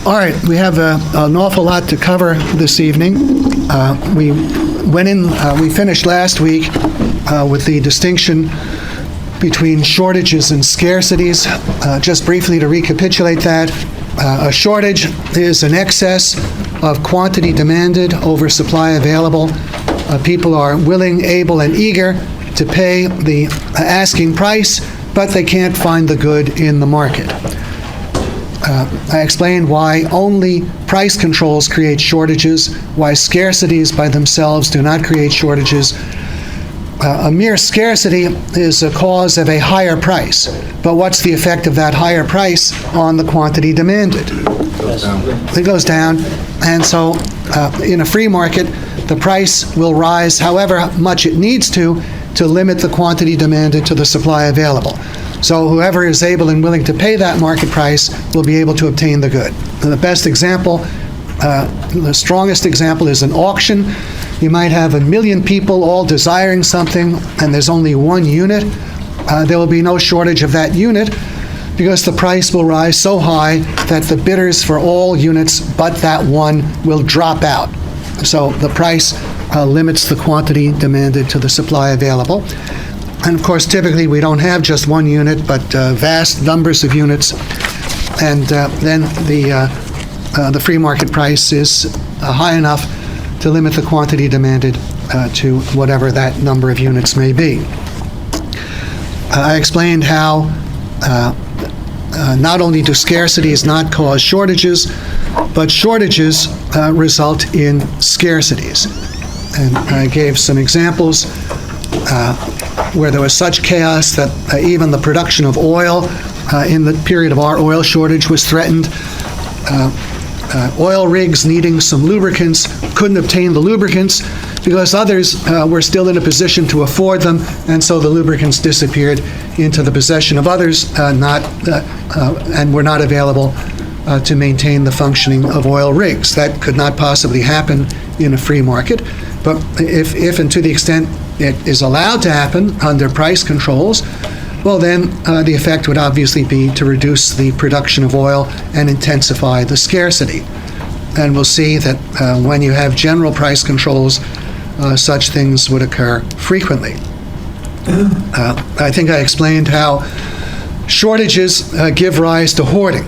All right, we have an awful lot to cover this evening. We finished last week with the distinction between shortages and scarcities. Just briefly to recapitulate that, a shortage is an excess of quantity demanded over supply available. People are willing, able, and eager to pay the asking price, but they can't find the good in the market. I explained why only price controls create shortages, why scarcities by themselves do not create shortages. A mere scarcity is a cause of a higher price, but what's the effect of that higher price on the quantity demanded? It goes down, and so in a free market, the price will rise however much it needs to limit the quantity demanded to the supply available. So whoever is able and willing to pay that market price will be able to obtain the good. And the best example, the strongest example is an auction. You might have 1 million people all desiring something, and there's only one unit. There will be no shortage of that unit because the price will rise so high that the bidders for all units but that one will drop out. So the price limits the quantity demanded to the supply available. And of course, typically we don't have just one unit, but vast numbers of units. And then the free market price is high enough to limit the quantity demanded to whatever that number of units may be. I explained how not only do scarcities not cause shortages, but shortages result in scarcities. And I gave some examples where there was such chaos that even the production of oil in the period of our oil shortage was threatened. Oil rigs needing some lubricants couldn't obtain the lubricants because others were still in a position to afford them, and so the lubricants disappeared into the possession of others and were not available to maintain the functioning of oil rigs. That could not possibly happen in a free market, but if and to the extent it is allowed to happen under price controls, well then the effect would obviously be to reduce the production of oil and intensify the scarcity. And we'll see that when you have general price controls, such things would occur frequently. I think I explained how shortages give rise to hoarding.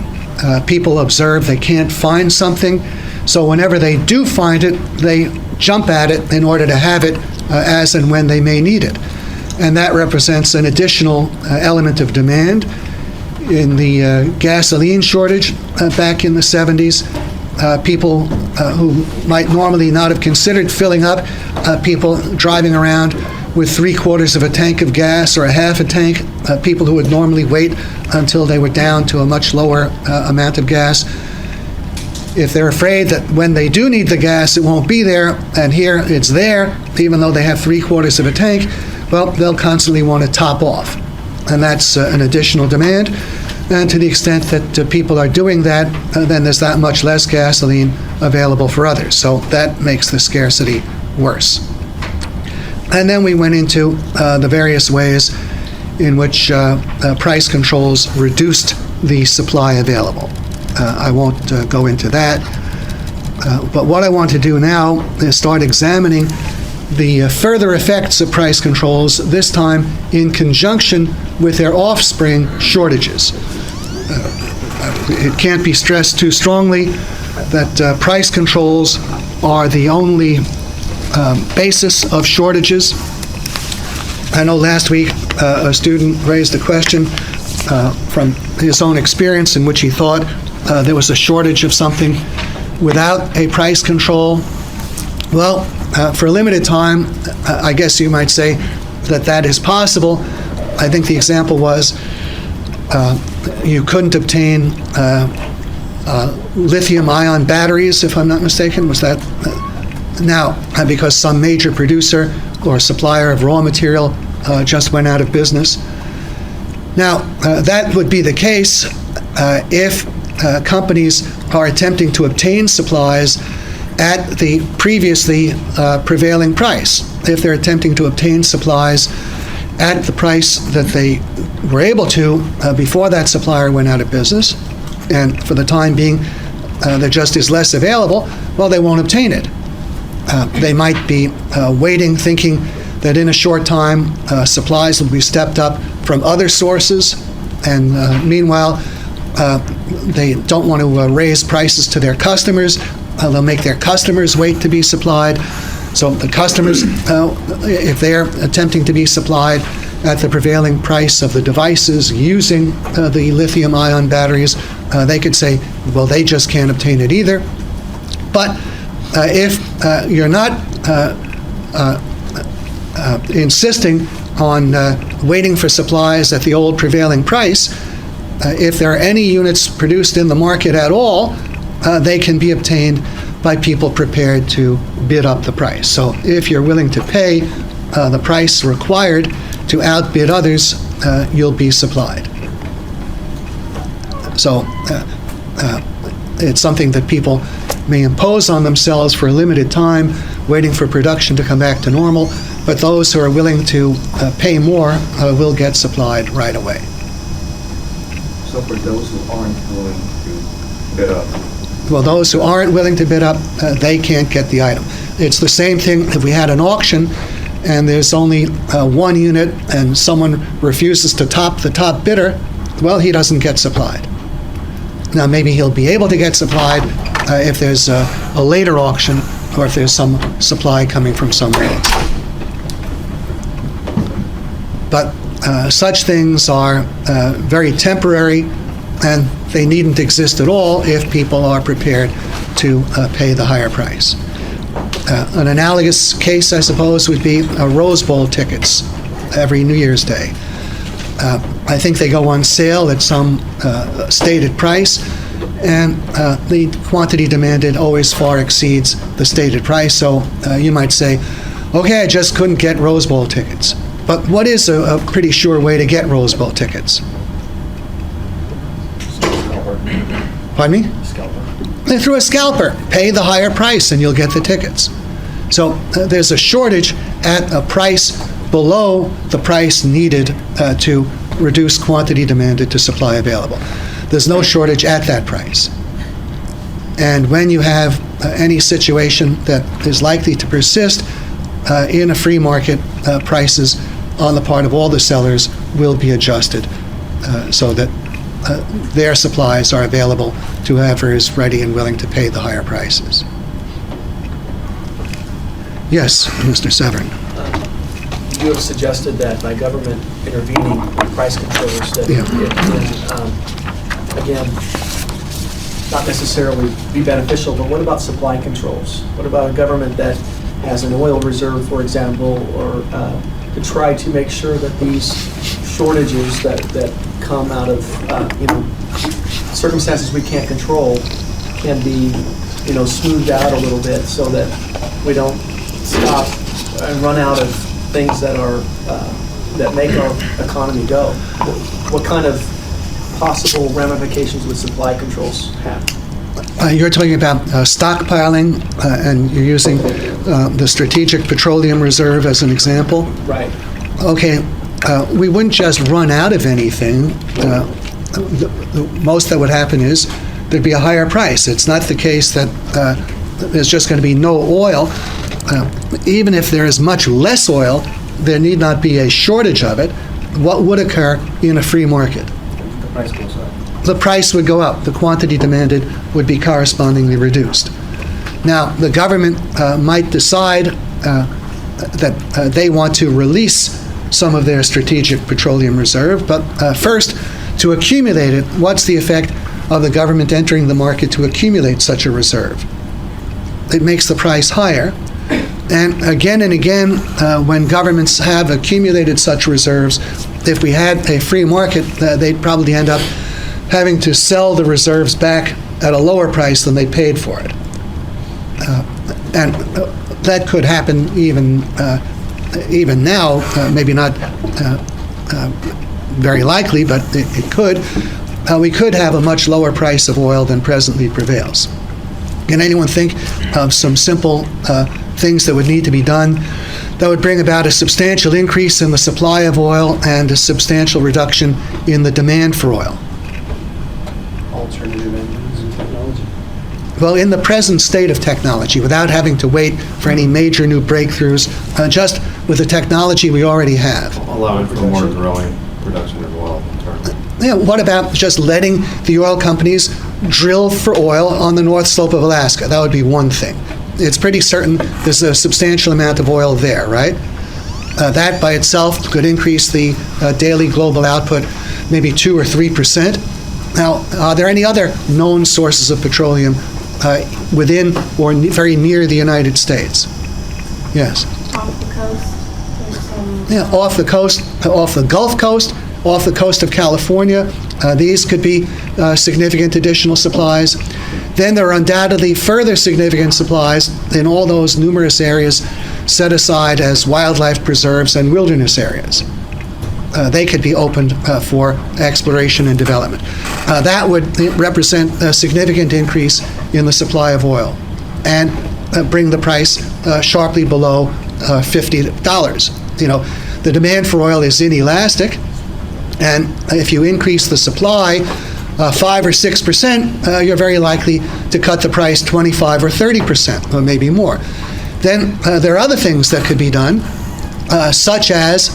People observe they can't find something, so whenever they do find it, they jump at it in order to have it as and when they may need it. And that represents an additional element of demand. In the gasoline shortage back in the 70s, people who might normally not have considered filling up, people driving around with 3/4 of a tank of gas or a half a tank, people who would normally wait until they were down to a much lower amount of gas. If they're afraid that when they do need the gas, it won't be there, and here it's there, even though they have 3/4 of a tank, well, they'll constantly want to top off. And that's an additional demand. And to the extent that people are doing that, then there's that much less gasoline available for others. So that makes the scarcity worse. And then we went into the various ways in which price controls reduced the supply available. I won't go into that. But what I want to do now is start examining the further effects of price controls, this time in conjunction with their offspring, shortages. It can't be stressed too strongly that price controls are the only basis of shortages. I know last week a student raised a question from his own experience in which he thought there was a shortage of something without a price control. Well, for a limited time, I guess you might say that that is possible. I think the example was you couldn't obtain lithium-ion batteries, if I'm not mistaken. Was that? Now, because some major producer or supplier of raw material just went out of business. Now, that would be the case if companies are attempting to obtain supplies at the previously prevailing price. If they're attempting to obtain supplies at the price that they were able to before that supplier went out of business, and for the time being there just is less available, well, they won't obtain it. They might be waiting, thinking that in a short time supplies will be stepped up from other sources, and meanwhile they don't want to raise prices to their customers. They'll make their customers wait to be supplied. So the customers, if they're attempting to be supplied at the prevailing price of the devices using the lithium-ion batteries, they could say, well, they just can't obtain it either. But if you're not insisting on waiting for supplies at the old prevailing price, if there are any units produced in the market at all, they can be obtained by people prepared to bid up the price. So if you're willing to pay the price required to outbid others, you'll be supplied. So it's something that people may impose on themselves for a limited time, waiting for production to come back to normal, but those who are willing to pay more will get supplied right away. So for those who aren't willing to bid up? Well, those who aren't willing to bid up, they can't get the item. It's the same thing if we had an auction and there's only one unit and someone refuses to top the top bidder, well, he doesn't get supplied. Now, maybe he'll be able to get supplied if there's a later auction or if there's some supply coming from somewhere else. But such things are very temporary, and they needn't exist at all if people are prepared to pay the higher price. An analogous case, I suppose, would be Rose Bowl tickets every New Year's Day. I think they go on sale at some stated price, and the quantity demanded always far exceeds the stated price. So you might say, okay, I just couldn't get Rose Bowl tickets. But what is a pretty sure way to get Rose Bowl tickets? Pardon me? Scalper. Through a scalper. Pay the higher price and you'll get the tickets. So there's a shortage at a price below the price needed to reduce quantity demanded to supply available. There's no shortage at that price. And when you have any situation that is likely to persist in a free market, prices on the part of all the sellers will be adjusted so that their supplies are available to whoever is ready and willing to pay the higher prices. Yes, Mr. Severn. You have suggested that by government intervening with price controls that it can, again, not necessarily be beneficial, but what about supply controls? What about a government that has an oil reserve, for example, or to try to make sure that these shortages that come out of circumstances we can't control can be smoothed out a little bit so that we don't stop and run out of things that are that make our economy go? What kind of possible ramifications would supply controls have? You're talking about stockpiling, and you're using the Strategic Petroleum Reserve as an example? Right. Okay, we wouldn't just run out of anything. The most that would happen is there'd be a higher price. It's not the case that there's just going to be no oil. Even if there is much less oil, there need not be a shortage of it. What would occur in a free market? The price goes up. The price would go up. The quantity demanded would be correspondingly reduced. Now, the government might decide that they want to release some of their Strategic Petroleum Reserve, but first, to accumulate it, what's the effect of the government entering the market to accumulate such a reserve? It makes the price higher. And again, when governments have accumulated such reserves, if we had a free market, they'd probably end up having to sell the reserves back at a lower price than they paid for it. And that could happen even now, maybe not very likely, but it could. We could have a much lower price of oil than presently prevails. Can anyone think of some simple things that would need to be done that would bring about a substantial increase in the supply of oil and a substantial reduction in the demand for oil? Alternative engines and technology. Well, in the present state of technology, without having to wait for any major new breakthroughs, just with the technology we already have. Allowing for more drilling, production of oil. What about just letting the oil companies drill for oil on the North Slope of Alaska? That would be one thing. It's pretty certain there's a substantial amount of oil there, right? That by itself could increase the daily global output maybe 2 or 3%. Now, are there any other known sources of petroleum within or very near the United States? Yes. Off the coast. There's some. Yeah, off the coast, off the Gulf Coast, off the coast of California. These could be significant additional supplies. Then there are undoubtedly further significant supplies in all those numerous areas set aside as wildlife preserves and wilderness areas. They could be opened for exploration and development. That would represent a significant increase in the supply of oil and bring the price sharply below $50. You know, the demand for oil is inelastic, and if you increase the supply 5 or 6%, you're very likely to cut the price 25 or 30%, or maybe more. Then there are other things that could be done, such as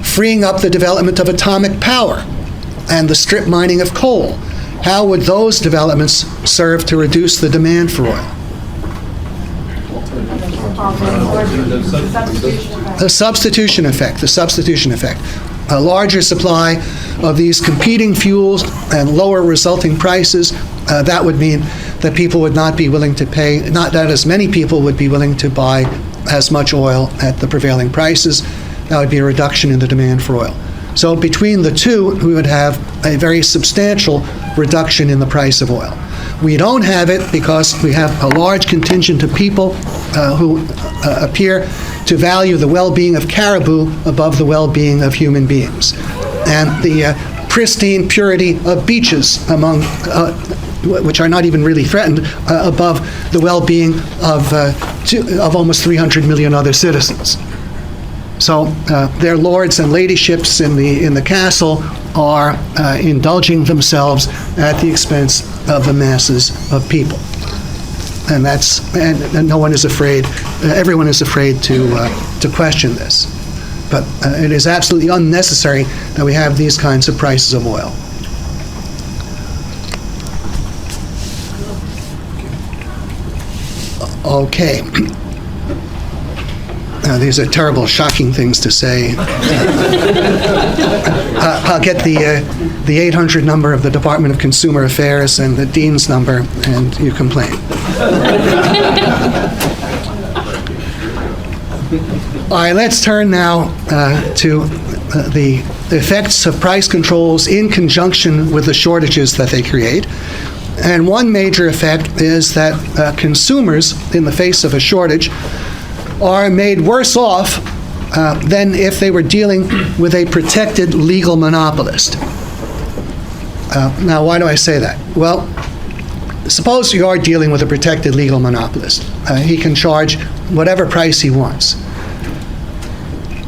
freeing up the development of atomic power and the strip mining of coal. How would those developments serve to reduce the demand for oil? The substitution effect. A larger supply of these competing fuels and lower resulting prices, that would mean that people would not be willing to pay, not that as many people would be willing to buy as much oil at the prevailing prices. That would be a reduction in the demand for oil. So between the two, we would have a very substantial reduction in the price of oil. We don't have it because we have a large contingent of people who appear to value the well-being of caribou above the well-being of human beings. And the pristine purity of beaches, among which are not even really threatened, above the well-being of almost 300 million other citizens. So their lords and ladyships in the castle are indulging themselves at the expense of the masses of people. And no one is afraid, everyone is afraid to question this. But it is absolutely unnecessary that we have these kinds of prices of oil. Okay. These are terrible, shocking things to say. I'll get the 800 number of the Department of Consumer Affairs and the Dean's number, and you complain. All right, let's turn now to the effects of price controls in conjunction with the shortages that they create. And one major effect is that consumers, in the face of a shortage, are made worse off than if they were dealing with a protected legal monopolist. Now, why do I say that? Well, suppose you are dealing with a protected legal monopolist. He can charge whatever price he wants.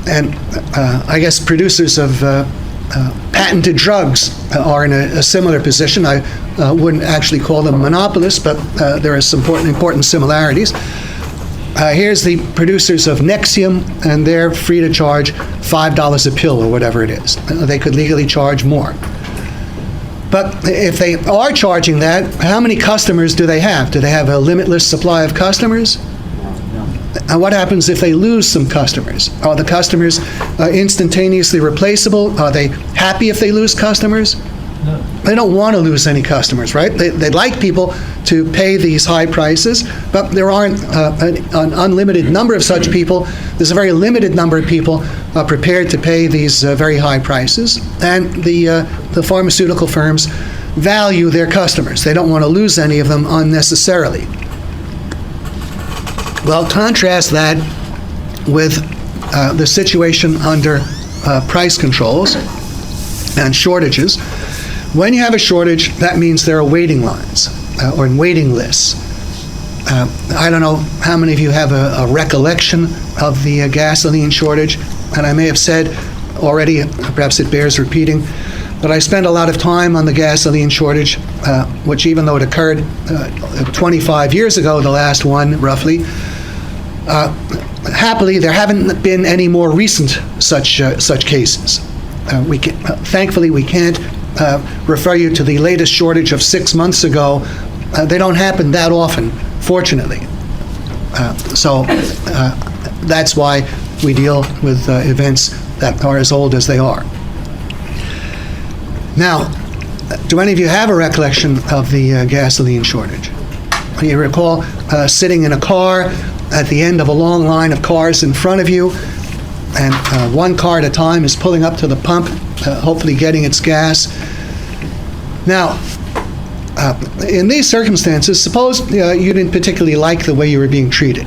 And I guess producers of patented drugs are in a similar position. I wouldn't actually call them monopolists, but there are some important similarities. Here's the producers of Nexium, and they're free to charge $5 a pill or whatever it is. They could legally charge more. But if they are charging that, how many customers do they have? Do they have a limitless supply of customers? And what happens if they lose some customers? Are the customers instantaneously replaceable? Are they happy if they lose customers? No. They don't want to lose any customers, right? They'd like people to pay these high prices, but there aren't an unlimited number of such people. There's a very limited number of people prepared to pay these very high prices, and the pharmaceutical firms value their customers. They don't want to lose any of them unnecessarily. Well, contrast that with the situation under price controls and shortages. When you have a shortage, that means there are waiting lines or waiting lists. I don't know how many of you have a recollection of the gasoline shortage, and I may have said already, perhaps it bears repeating, but I spent a lot of time on the gasoline shortage which even though it occurred 25 years ago, the last one roughly, happily there haven't been any more recent such cases. Thankfully, we can't refer you to the latest shortage of 6 months ago. They don't happen that often, fortunately. So that's why we deal with events that are as old as they are. Now, do any of you have a recollection of the gasoline shortage? You recall sitting in a car at the end of a long line of cars in front of you, and one car at a time is pulling up to the pump, hopefully getting its gas. Now, in these circumstances, suppose you didn't particularly like the way you were being treated.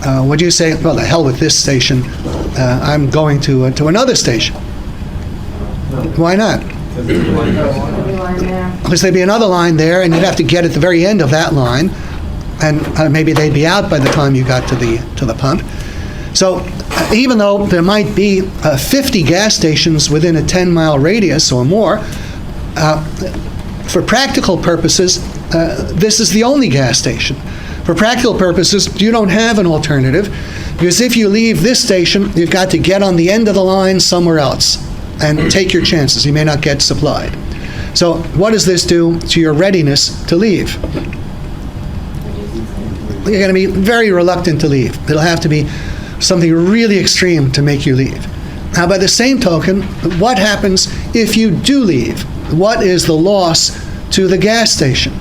Would you say, well, the hell with this station, I'm going to another station? Why not? Because there'd be another line there, and you'd have to get at the very end of that line, and maybe they'd be out by the time you got to the pump. So even though there might be 50 gas stations within a 10-mile radius or more, for practical purposes, this is the only gas station. For practical purposes, you don't have an alternative, because if you leave this station, you've got to get on the end of the line somewhere else and take your chances. You may not get supplied. So what does this do to your readiness to leave? You're going to be very reluctant to leave. It'll have to be something really extreme to make you leave. Now, by the same token, what happens if you do leave? What is the loss to the gas station?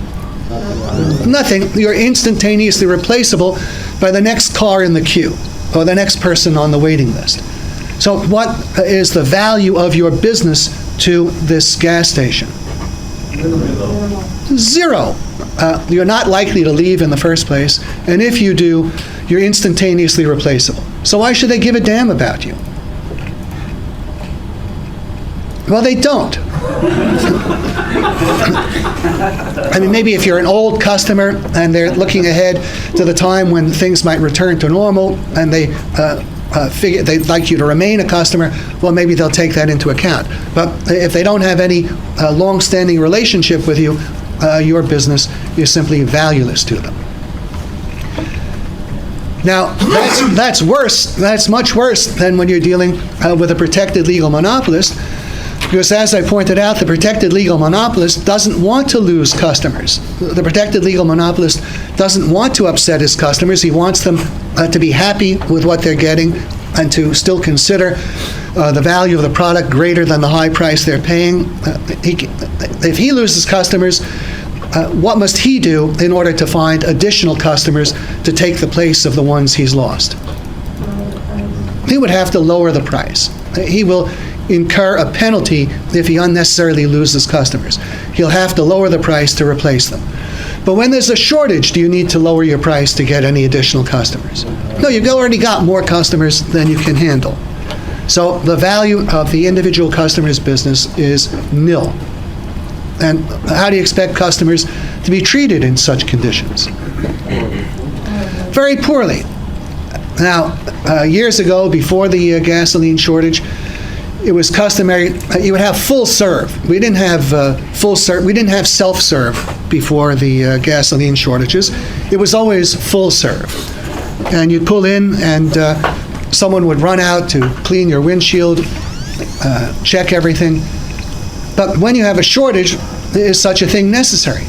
Nothing. You're instantaneously replaceable by the next car in the queue or the next person on the waiting list. So what is the value of your business to this gas station? Zero. You're not likely to leave in the first place, and if you do, you're instantaneously replaceable. So why should they give a damn about you? Well, they don't. I mean, maybe if you're an old customer and they're looking ahead to the time when things might return to normal and they figure they'd like you to remain a customer, well, maybe they'll take that into account. But if they don't have any long-standing relationship with you, your business is simply valueless to them. Now, that's worse. That's much worse than when you're dealing with a protected legal monopolist, because as I pointed out, the protected legal monopolist doesn't want to lose customers. The protected legal monopolist doesn't want to upset his customers. He wants them to be happy with what they're getting and to still consider the value of the product greater than the high price they're paying. If he loses customers, what must he do in order to find additional customers to take the place of the ones he's lost? He would have to lower the price. He will incur a penalty if he unnecessarily loses customers. He'll have to lower the price to replace them. But when there's a shortage, do you need to lower your price to get any additional customers? No, you've already got more customers than you can handle. So the value of the individual customer's business is nil. And how do you expect customers to be treated in such conditions? Very poorly. Now, years ago, before the gasoline shortage, it was customary, you would have full serve. We didn't have we didn't have self-serve before the gasoline shortages. It was always full serve. And you'd pull in and someone would run out to clean your windshield, check everything. But when you have a shortage, is such a thing necessary?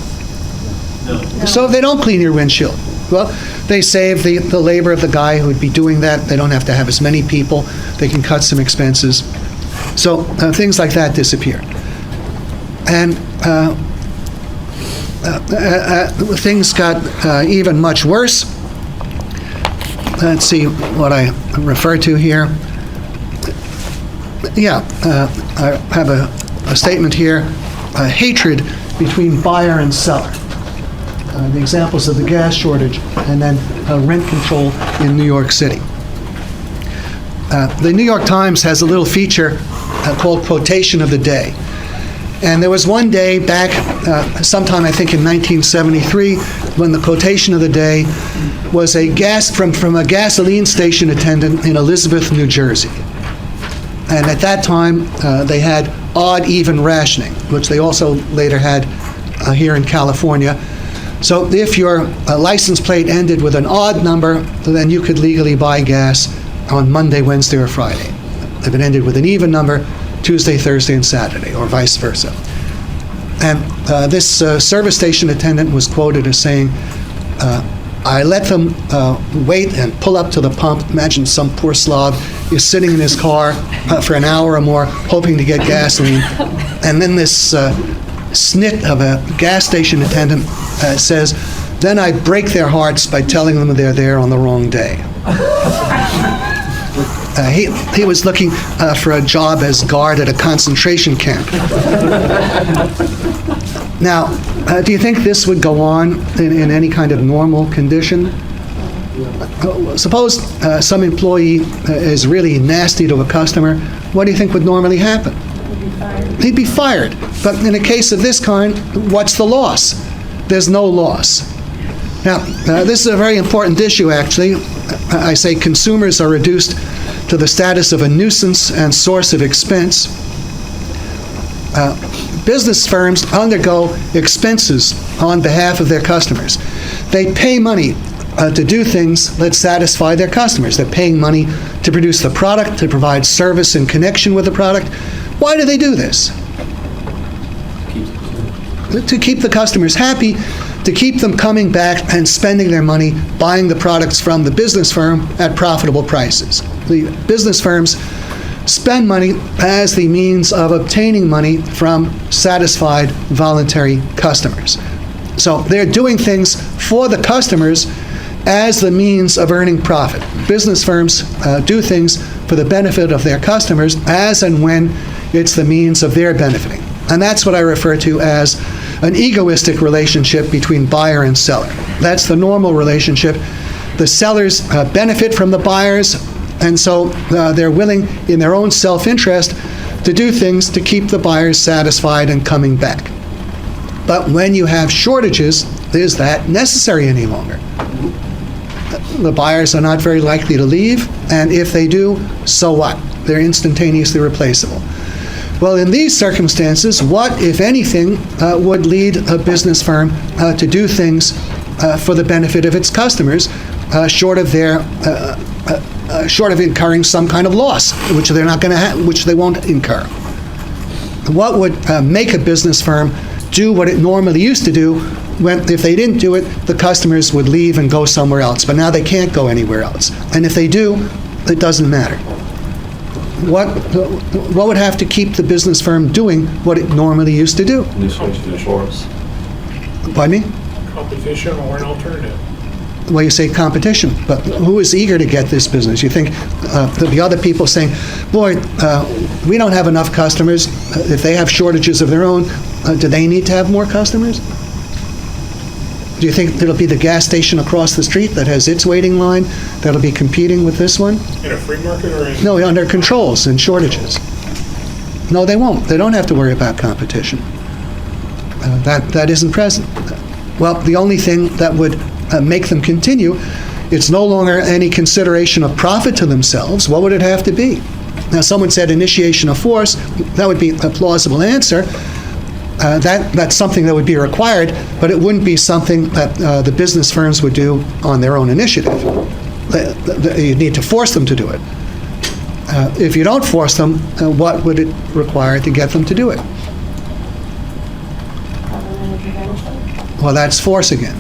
No. So if they don't clean your windshield, well, they save the labor of the guy who would be doing that. They don't have to have as many people. They can cut some expenses. So things like that disappear. And things got even much worse. Let's see what I refer to here. Yeah, I have a statement here, hatred between buyer and seller. The examples of the gas shortage and then rent control in New York City. The New York Times has a little feature called Quotation of the Day. And there was one day back sometime, I think in 1973, when the quotation of the day was from a gasoline station attendant in Elizabeth, New Jersey. And at that time, they had odd-even rationing, which they also later had here in California. So if your license plate ended with an odd number, then you could legally buy gas on Monday, Wednesday, or Friday. If it ended with an even number, Tuesday, Thursday, and Saturday, or vice versa. And this service station attendant was quoted as saying, I let them wait and pull up to the pump. Imagine some poor slob is sitting in his car for an hour or more hoping to get gasoline. And then this snit of a gas station attendant says, then I break their hearts by telling them they're there on the wrong day. He was looking for a job as guard at a concentration camp. Now, do you think this would go on in any kind of normal condition? Suppose some employee is really nasty to a customer. What do you think would normally happen? He'd be fired. But in a case of this kind, what's the loss? There's no loss. Now, this is a very important issue, actually. I say consumers are reduced to the status of a nuisance and source of expense. Business firms undergo expenses on behalf of their customers. They pay money to do things that satisfy their customers. They're paying money to produce the product, to provide service in connection with the product. Why do they do this? To keep the customers happy, to keep them coming back and spending their money buying the products from the business firm at profitable prices. The business firms spend money as the means of obtaining money from satisfied voluntary customers. So they're doing things for the customers as the means of earning profit. Business firms do things for the benefit of their customers as and when it's the means of their benefiting. And that's what I refer to as an egoistic relationship between buyer and seller. That's the normal relationship. The sellers benefit from the buyers, and so they're willing, in their own self-interest, to do things to keep the buyers satisfied and coming back. But when you have shortages, is that necessary any longer? The buyers are not very likely to leave, and if they do, so what? They're instantaneously replaceable. Well, in these circumstances, what, if anything, would lead a business firm to do things for the benefit of its customers, short of incurring some kind of loss, which they're not going to which they won't incur? What would make a business firm do what it normally used to do? When, if they didn't do it, the customers would leave and go somewhere else. But now they can't go anywhere else. And if they do, it doesn't matter. What would have to keep the business firm doing what it normally used to do? New switch to insurance. Pardon me? Competition or an alternative. Well, you say competition, but who is eager to get this business? You think the other people saying, boy, we don't have enough customers. If they have shortages of their own, do they need to have more customers? Do you think it'll be the gas station across the street that has its waiting line that'll be competing with this one? In a free market or in? No, under controls and shortages. No, they won't. They don't have to worry about competition. That isn't present. Well, the only thing that would make them continue, it's no longer any consideration of profit to themselves. What would it have to be? Now, someone said initiation of force. That would be a plausible answer. That's something that would be required, but it wouldn't be something that the business firms would do on their own initiative. You need to force them to do it. If you don't force them, what would it require to get them to do it? Well, that's force again.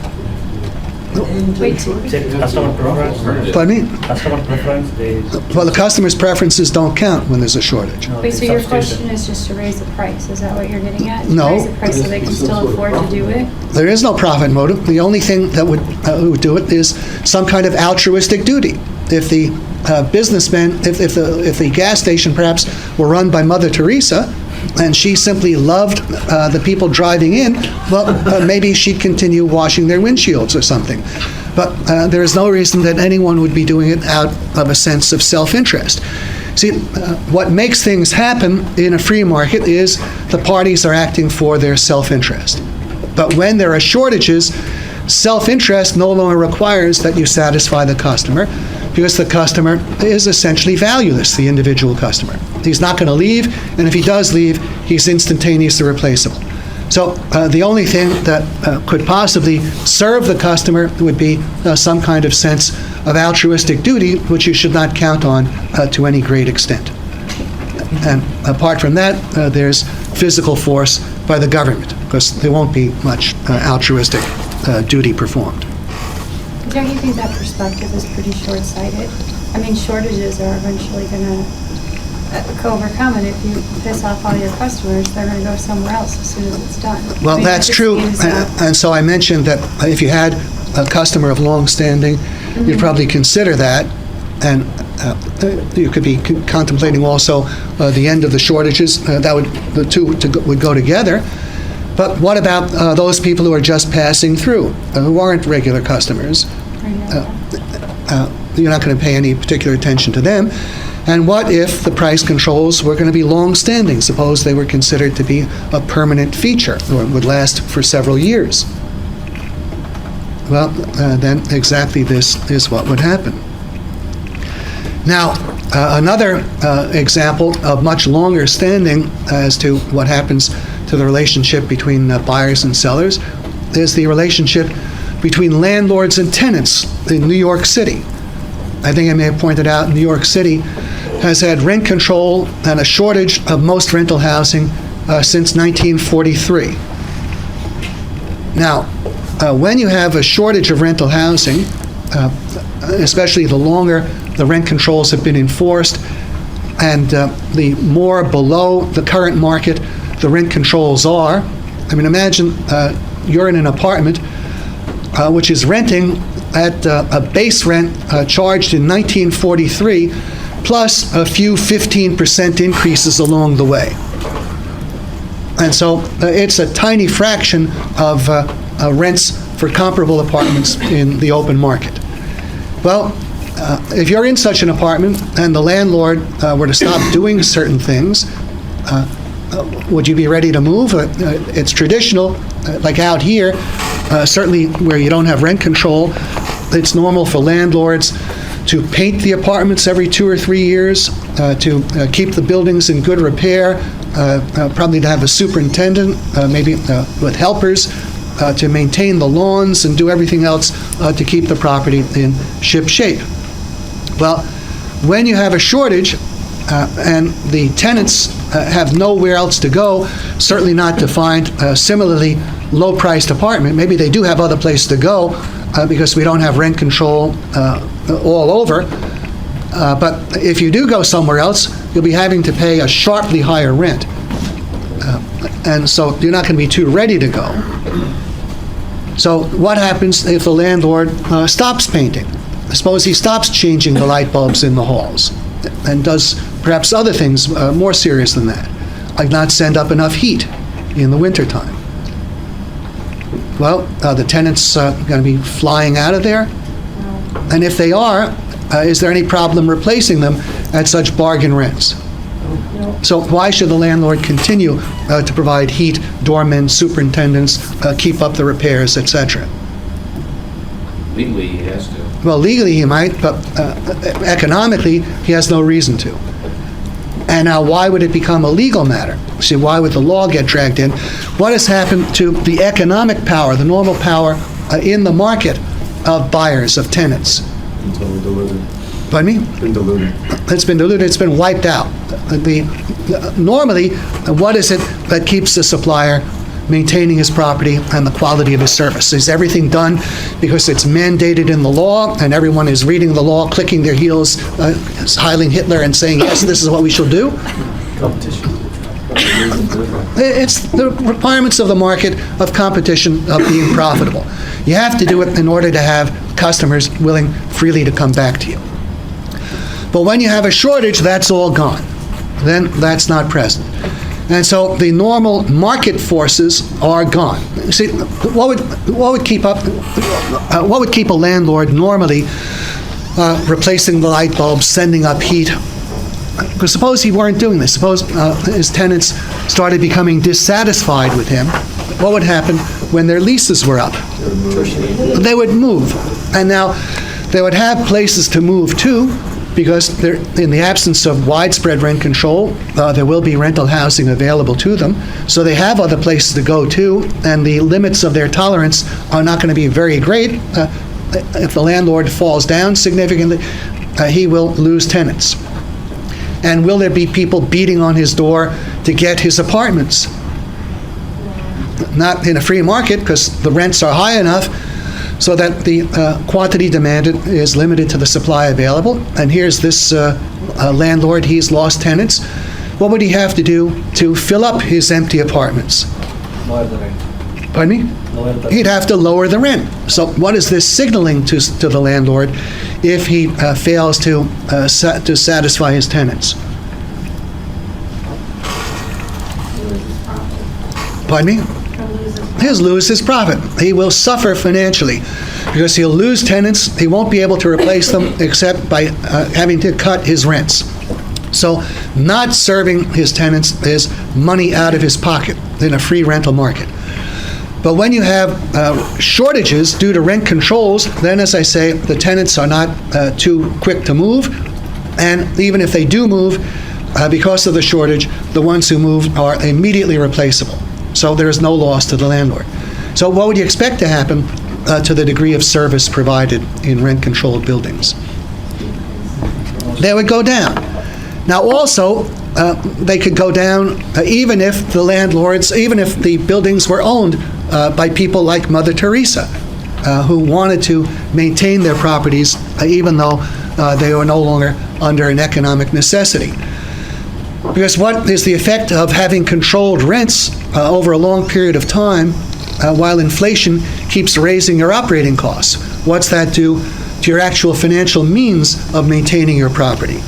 Customer preference. Pardon me? Customer preference. Well, the customer's preferences don't count when there's a shortage. Wait, so your question is just to raise the price, is that what you're getting at? No. To raise the price so they can still afford to do it? There is no profit motive. The only thing that would do it is some kind of altruistic duty. If the businessman, if the gas station perhaps were run by Mother Teresa, and she simply loved the people driving in, well, maybe she'd continue washing their windshields or something. But there is no reason that anyone would be doing it out of a sense of self-interest. See, what makes things happen in a free market is the parties are acting for their self-interest. But when there are shortages, self-interest no longer requires that you satisfy the customer, because the customer is essentially valueless, the individual customer. He's not going to leave, and if he does leave, he's instantaneously replaceable. So the only thing that could possibly serve the customer would be some kind of sense of altruistic duty, which you should not count on to any great extent. And apart from that, there's physical force by the government, because there won't be much altruistic duty performed. Don't you think that perspective is pretty short-sighted? I mean, shortages are eventually going to overcome, and if you piss off all your customers, they're going to go somewhere else as soon as it's done. Well, I mean, that's that true. just means, And so I mentioned that if you had a customer of long standing, you'd probably consider that. And you could be contemplating also the end of the shortages. The two would go together. But what about those people who are just passing through, who aren't regular customers? You're not going to pay any particular attention to them. And what if the price controls were going to be long-standing? Suppose they were considered to be a permanent feature, or would last for several years. Well, then exactly this is what would happen. Now, another example of much longer standing as to what happens to the relationship between buyers and sellers is the relationship between landlords and tenants in New York City. I think I may have pointed out New York City has had rent control and a shortage of most rental housing since 1943. Now, when you have a shortage of rental housing, especially the longer the rent controls have been enforced, and the more below the current market the rent controls are. I mean, imagine you're in an apartment which is renting at a base rent charged in 1943, plus a few 15% increases along the way. And so it's a tiny fraction of rents for comparable apartments in the open market. Well, if you're in such an apartment and the landlord were to stop doing certain things, would you be ready to move? It's traditional, like out here, certainly where you don't have rent control, it's normal for landlords to paint the apartments every 2 or 3 years, to keep the buildings in good repair, probably to have a superintendent, maybe with helpers, to maintain the lawns and do everything else to keep the property in ship shape. Well, when you have a shortage and the tenants have nowhere else to go, certainly not to find a similarly low-priced apartment. Maybe they do have other places to go because we don't have rent control all over. But if you do go somewhere else, you'll be having to pay a sharply higher rent. And so you're not going to be too ready to go. So what happens if the landlord stops painting? Suppose he stops changing the light bulbs in the halls and does perhaps other things more serious than that, like not send up enough heat in the wintertime. Well, the tenants going to be flying out of there? And if they are, is there any problem replacing them at such bargain rents? So why should the landlord continue to provide heat, doormen, superintendents, keep up the repairs, etc.? Legally, he has to. Well, legally he might, but economically he has no reason to. And now why would it become a legal matter? See, why would the law get dragged in? What has happened to the economic power, the normal power in the market of buyers, of tenants? It's been diluted. Pardon me? It's been diluted. It's been diluted, it's been wiped out. Normally, what is it that keeps the supplier maintaining his property and the quality of his service? Is everything done because it's mandated in the law and everyone is reading the law, clicking their heels, Heiling Hitler and saying, yes, this is what we shall do? Competition. It's the requirements of the market, of competition, of being profitable. You have to do it in order to have customers willing freely to come back to you. But when you have a shortage, that's all gone. Then that's not present. And so the normal market forces are gone. See, what would keep a landlord normally replacing the light bulbs, sending up heat? Because suppose he weren't doing this. Suppose his tenants started becoming dissatisfied with him. What would happen when their leases were up? They would move. And now they would have places to move to because in the absence of widespread rent control, there will be rental housing available to them. So they have other places to go to, and the limits of their tolerance are not going to be very great. If the landlord falls down significantly, he will lose tenants. And will there be people beating on his door to get his apartments? Not in a free market, because the rents are high enough so that the quantity demanded is limited to the supply available. And here's this landlord, he's lost tenants. What would he have to do to fill up his empty apartments? Lower the rent. Pardon me? Lower the He'd have to lower the rent. So what is this signaling to the landlord if he fails to satisfy his tenants? Pardon me? He'll lose his profit. He will suffer financially because he'll lose tenants. He won't be able to replace them except by having to cut his rents. So not serving his tenants is money out of his pocket in a free rental market. But when you have shortages due to rent controls, then, as I say, the tenants are not too quick to move. And even if they do move, because of the shortage, the ones who move are immediately replaceable. So there is no loss to the landlord. So what would you expect to happen to the degree of service provided in rent-controlled buildings? They would go down. Now also, they could go down even if the buildings were owned by people like Mother Teresa, who wanted to maintain their properties even though they were no longer under an economic necessity. Because what is the effect of having controlled rents over a long period of time while inflation keeps raising your operating costs? What's that do to your actual financial means of maintaining your property?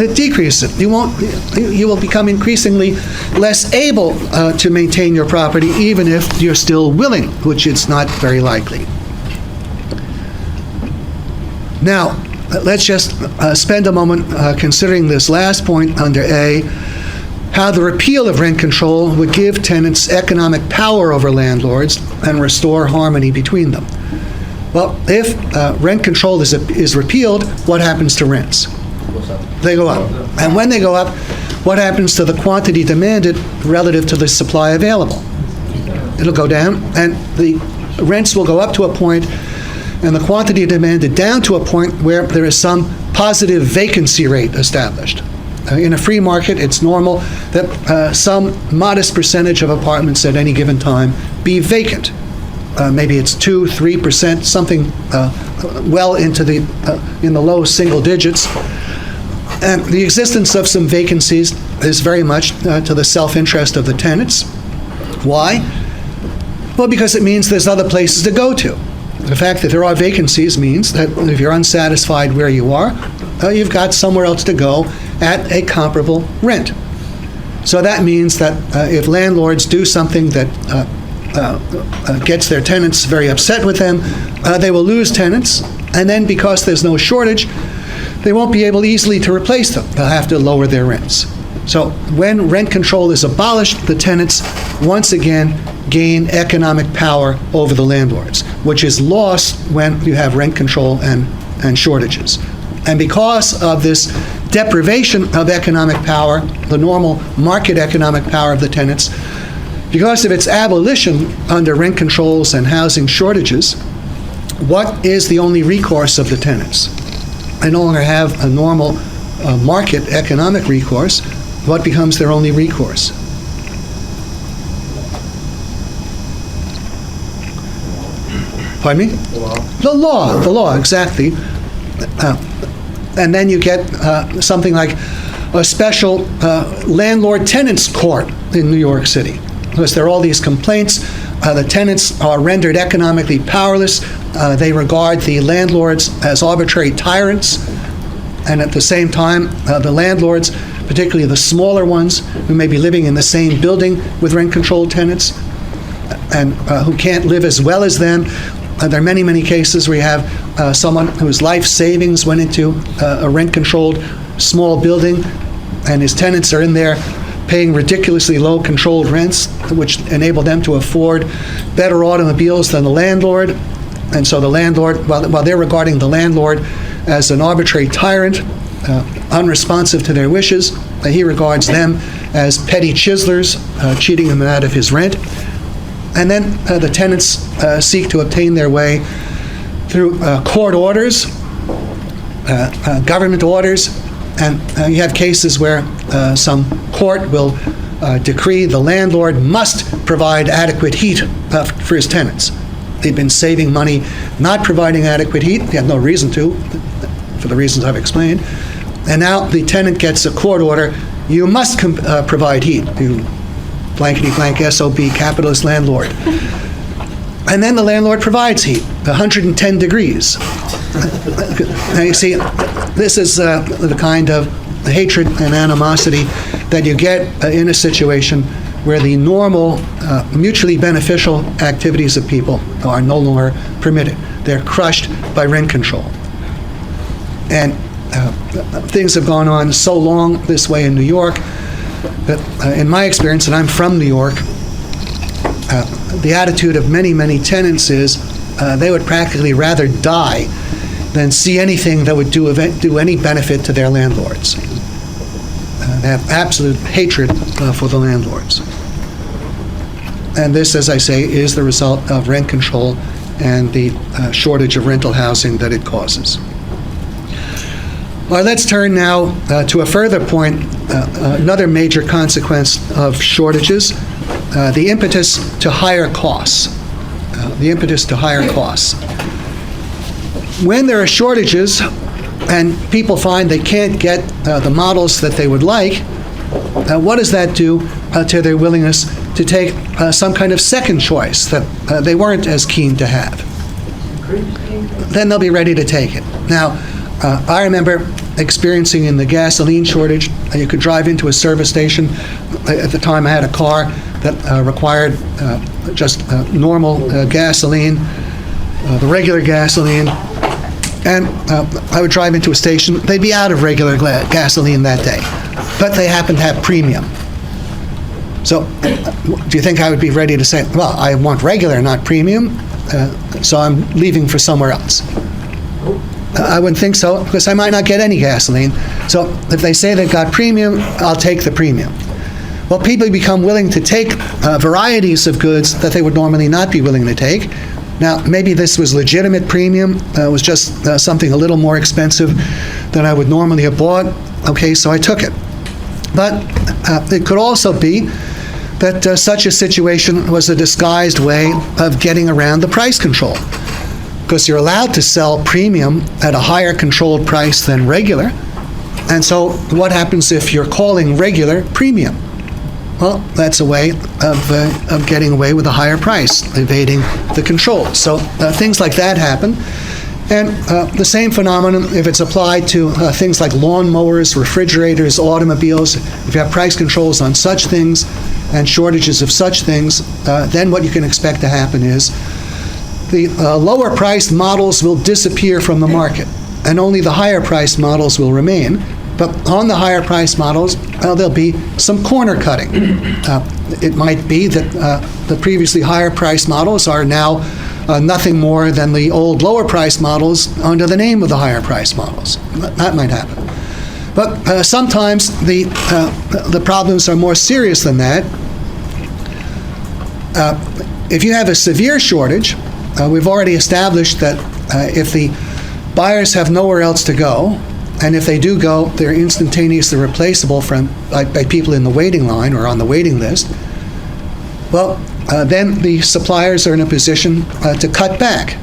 It decreases it. You will become increasingly less able to maintain your property even if you're still willing, which it's not very likely. Now, let's just spend a moment considering this last point under A, how the repeal of rent control would give tenants economic power over landlords and restore harmony between them. Well, if rent control is repealed, what happens to rents? They go up. And when they go up, what happens to the quantity demanded relative to the supply available? It'll go down, and the rents will go up to a point, and the quantity demanded down to a point where there is some positive vacancy rate established. In a free market, it's normal that some modest percentage of apartments at any given time be vacant. Maybe it's 2-3%, something well into in the low single digits. And the existence of some vacancies is very much to the self-interest of the tenants. Why? Well, because it means there's other places to go to. The fact that there are vacancies means that if you're unsatisfied where you are, you've got somewhere else to go at a comparable rent. So that means that if landlords do something that gets their tenants very upset with them, they will lose tenants, and then because there's no shortage, they won't be able easily to replace them. They'll have to lower their rents. So when rent control is abolished, the tenants once again gain economic power over the landlords, which is lost when you have rent control and shortages. And because of this deprivation of economic power, the normal market economic power of the tenants, because of its abolition under rent controls and housing shortages, what is the only recourse of the tenants? They no longer have a normal market economic recourse. What becomes their only recourse? Pardon me? The law, exactly. And then you get something like a special landlord-tenants court in New York City. Because there are all these complaints, the tenants are rendered economically powerless. They regard the landlords as arbitrary tyrants. And at the same time, the landlords, particularly the smaller ones who may be living in the same building with rent-controlled tenants and who can't live as well as them. There are many, many cases where you have someone whose life savings went into a rent-controlled small building, and his tenants are in there paying ridiculously low controlled rents, which enable them to afford better automobiles than the landlord. And so the landlord, while they're regarding the landlord as an arbitrary tyrant, unresponsive to their wishes, he regards them as petty chiselers, cheating him out of his rent. And then the tenants seek to obtain their way through court orders, government orders, and you have cases where some court will decree the landlord must provide adequate heat for his tenants. They've been saving money not providing adequate heat. They have no reason to, for the reasons I've explained. And now the tenant gets a court order, you must provide heat, you blankety blank SOB capitalist landlord. And then the landlord provides heat, 110 degrees. Now you see, this is the kind of hatred and animosity that you get in a situation where the normal, mutually beneficial activities of people are no longer permitted. They're crushed by rent control. And things have gone on so long this way in New York that, in my experience, and I'm from New York, the attitude of many, many tenants is they would practically rather die than see anything that would do any benefit to their landlords. They have absolute hatred for the landlords. And this, as I say, is the result of rent control and the shortage of rental housing that it causes. Well, let's turn now to a further point, another major consequence of shortages, the impetus to higher costs. The impetus to higher costs. When there are shortages and people find they can't get the models that they would like, what does that do to their willingness to take some kind of second choice that they weren't as keen to have? Then they'll be ready to take it. Now, I remember experiencing in the gasoline shortage, you could drive into a service station. At the time I had a car that required just normal gasoline, the regular gasoline, and I would drive into a station. They'd be out of regular gasoline that day, but they happened to have premium. So do you think I would be ready to say, well, I want regular, not premium, so I'm leaving for somewhere else? I wouldn't think so, because I might not get any gasoline. So if they say they've got premium, I'll take the premium. Well, people become willing to take varieties of goods that they would normally not be willing to take. Now, maybe this was legitimate premium. It was just something a little more expensive than I would normally have bought. Okay, so I took it. But it could also be that such a situation was a disguised way of getting around the price control, because you're allowed to sell premium at a higher controlled price than regular. And so what happens if you're calling regular premium? Well, that's a way of getting away with a higher price, evading the control. So things like that happen. And the same phenomenon, if it's applied to things like lawnmowers, refrigerators, automobiles, if you have price controls on such things and shortages of such things, then what you can expect to happen is the lower priced models will disappear from the market, and only the higher priced models will remain. But on the higher priced models, there'll be some corner cutting. It might be that the previously higher priced models are now nothing more than the old lower priced models under the name of the higher priced models. That might happen. But sometimes the problems are more serious than that. If you have a severe shortage, we've already established that if the buyers have nowhere else to go, and if they do go, they're instantaneously replaceable by people in the waiting line or on the waiting list, well, then the suppliers are in a position to cut back.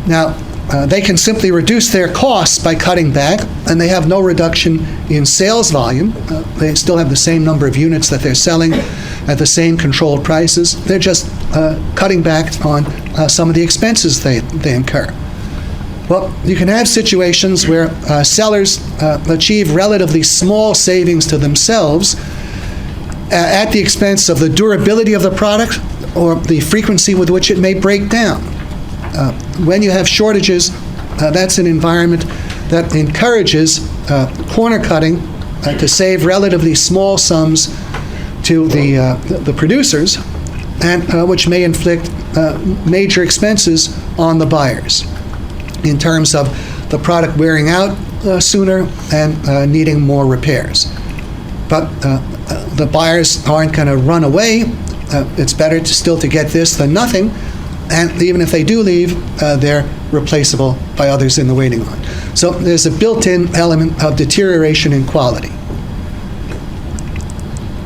Now, they can simply reduce their costs by cutting back, and they have no reduction in sales volume. They still have the same number of units that they're selling at the same controlled prices. They're just cutting back on some of the expenses they incur. Well, you can have situations where sellers achieve relatively small savings to themselves at the expense of the durability of the product or the frequency with which it may break down. When you have shortages, that's an environment that encourages corner cutting to save relatively small sums to the producers, and which may inflict major expenses on the buyers in terms of the product wearing out sooner and needing more repairs. But the buyers aren't going to run away. It's better still to get this than nothing. And even if they do leave, they're replaceable by others in the waiting line. So there's a built-in element of deterioration in quality.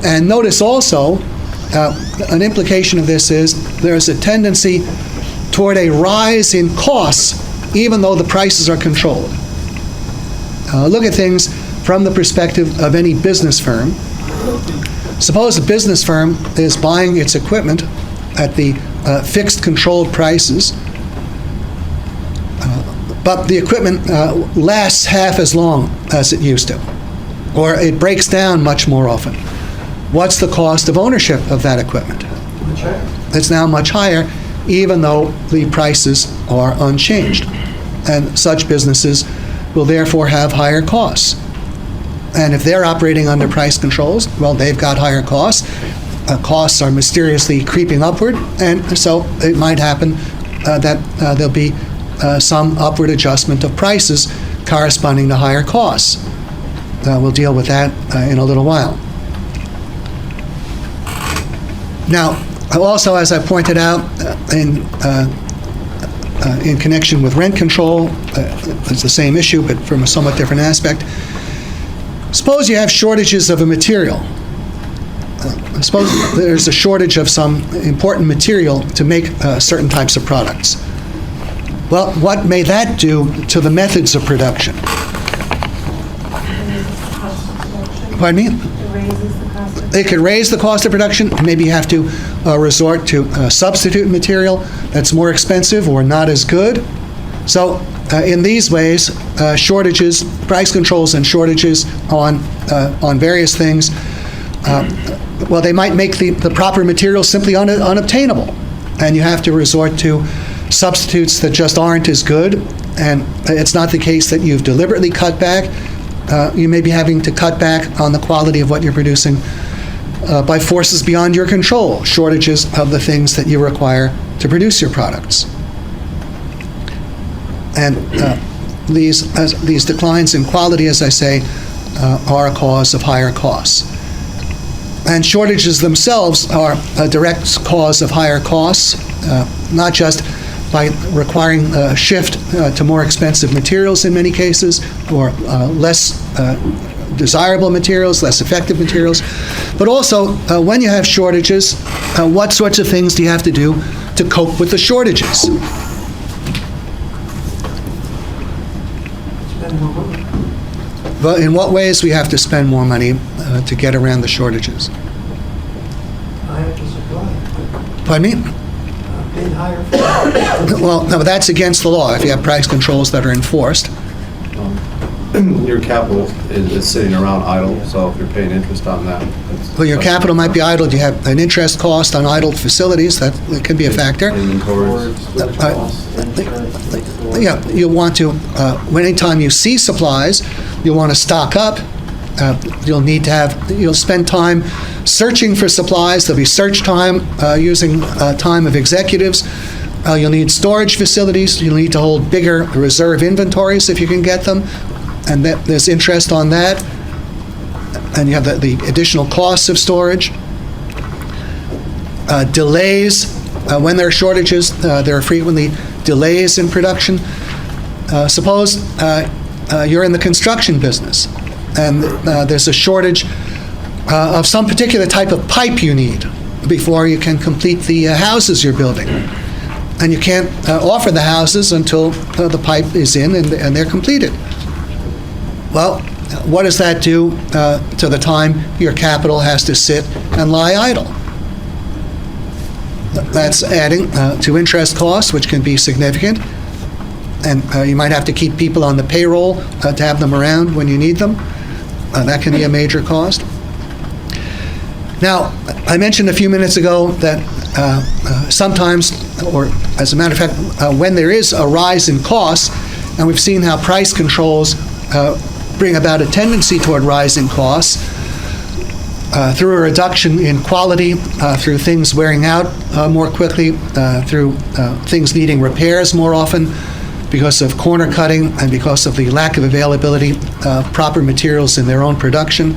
And notice also, an implication of this is there's a tendency toward a rise in costs, even though the prices are controlled. Look at things from the perspective of any business firm. Suppose a business firm is buying its equipment at the fixed controlled prices, but the equipment lasts half as long as it used to, or it breaks down much more often. What's the cost of ownership of that equipment? It's now much higher, even though the prices are unchanged. And such businesses will therefore have higher costs. And if they're operating under price controls, well, they've got higher costs. Costs are mysteriously creeping upward, and so it might happen that there'll be some upward adjustment of prices corresponding to higher costs. We'll deal with that in a little while. Now, also, as I pointed out, in connection with rent control, it's the same issue, but from a somewhat different aspect. Suppose you have shortages of a material. Suppose there's a shortage of some important material to make certain types of products. Well, what may that do to the methods of production? Pardon me? It could raise the cost of production. Maybe you have to resort to substitute material that's more expensive or not as good. So in these ways, shortages, price controls and shortages on various things, well, they might make the proper material simply unobtainable. And you have to resort to substitutes that just aren't as good. And it's not the case that you've deliberately cut back. You may be having to cut back on the quality of what you're producing by forces beyond your control, shortages of the things that you require to produce your products. And these declines in quality, as I say, are a cause of higher costs. And shortages themselves are a direct cause of higher costs, not just by requiring a shift to more expensive materials in many cases, or less desirable materials, less effective materials, but also when you have shortages, what sorts of things do you have to do to cope with the shortages? But in what ways we have to spend more money to get around the shortages? Higher the supply. Pardon me? Bid higher. Well, no, that's against the law if you have price controls that are enforced. Your capital is sitting around idle, so if you're paying interest on that. Well, your capital might be idled. You have an interest cost on idled facilities. That can be a factor. Inventories. Yeah, you'll want to, anytime you see supplies, you'll want to stock up. You'll spend time searching for supplies. There'll be search time using time of executives. You'll need storage facilities. You'll need to hold bigger reserve inventories if you can get them. And there's interest on that. And you have the additional costs of storage. Delays. When there are shortages, there are frequently delays in production. Suppose you're in the construction business and there's a shortage of some particular type of pipe you need before you can complete the houses you're building. And you can't offer the houses until the pipe is in and they're completed. Well, what does that do to the time your capital has to sit and lie idle? That's adding to interest costs, which can be significant. And you might have to keep people on the payroll to have them around when you need them. That can be a major cost. Now, I mentioned a few minutes ago that sometimes, or as a matter of fact, when there is a rise in costs, and we've seen how price controls bring about a tendency toward rising costs, through a reduction in quality, through things wearing out more quickly, through things needing repairs more often because of corner cutting and because of the lack of availability of proper materials in their own production.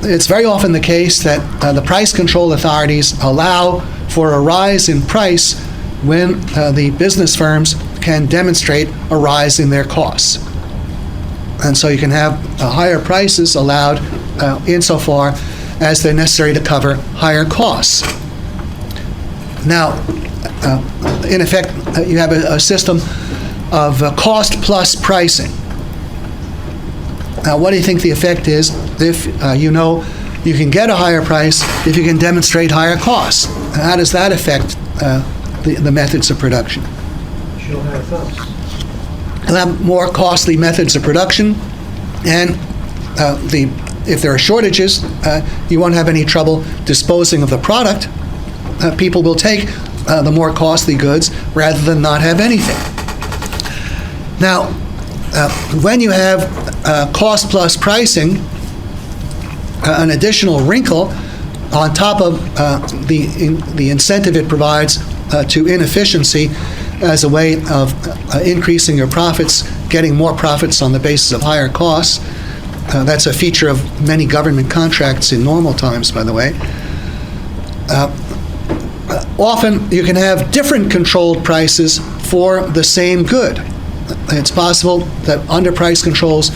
It's very often the case that the price control authorities allow for a rise in price when the business firms can demonstrate a rise in their costs. And so you can have higher prices allowed insofar as they're necessary to cover higher costs. Now, in effect, you have a system of cost plus pricing. Now, what do you think the effect is if you know you can get a higher price if you can demonstrate higher costs? How does that affect the methods of production? Show higher costs. You'll have more costly methods of production, and if there are shortages, you won't have any trouble disposing of the product. People will take the more costly goods rather than not have anything. Now, when you have cost plus pricing, an additional wrinkle on top of the incentive it provides to inefficiency as a way of increasing your profits, getting more profits on the basis of higher costs. That's a feature of many government contracts in normal times, by the way. Often you can have different controlled prices for the same good. It's possible that under price controls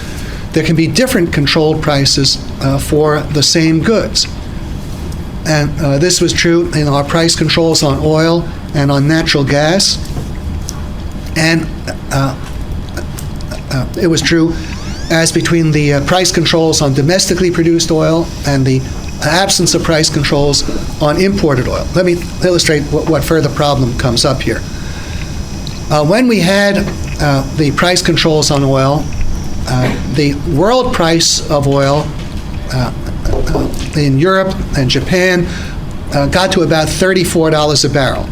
there can be different controlled prices for the same goods. And this was true in our price controls on oil and on natural gas. And it was true as between the price controls on domestically produced oil and the absence of price controls on imported oil. Let me illustrate what further problem comes up here. When we had the price controls on oil, the world price of oil in Europe and Japan got to about $34 a barrel.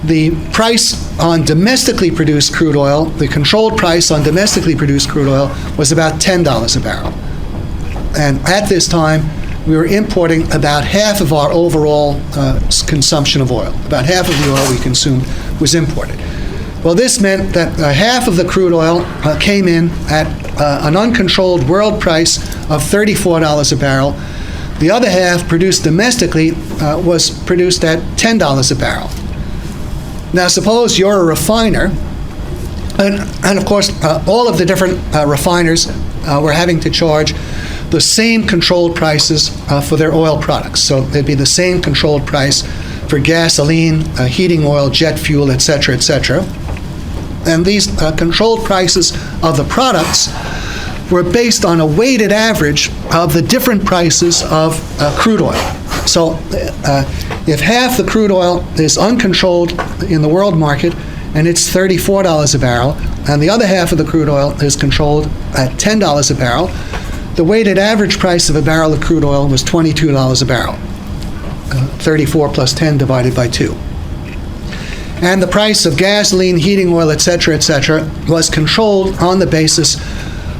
The price on domestically produced crude oil, the controlled price on domestically produced crude oil, was about $10 a barrel. And at this time, we were importing about half of our overall consumption of oil. About half of the oil we consumed was imported. Well, this meant that half of the crude oil came in at an uncontrolled world price of $34 a barrel. The other half, produced domestically, was produced at $10 a barrel. Now, suppose you're a refiner, and of course, all of the different refiners were having to charge the same controlled prices for their oil products. So there'd be the same controlled price for gasoline, heating oil, jet fuel, et cetera, et cetera. And these controlled prices of the products were based on a weighted average of the different prices of crude oil. So if half the crude oil is uncontrolled in the world market and it's $34 a barrel, and the other half of the crude oil is controlled at $10 a barrel, the weighted average price of a barrel of crude oil was $22 a barrel. 34 plus 10 divided by 2. And the price of gasoline, heating oil, et cetera, was controlled on the basis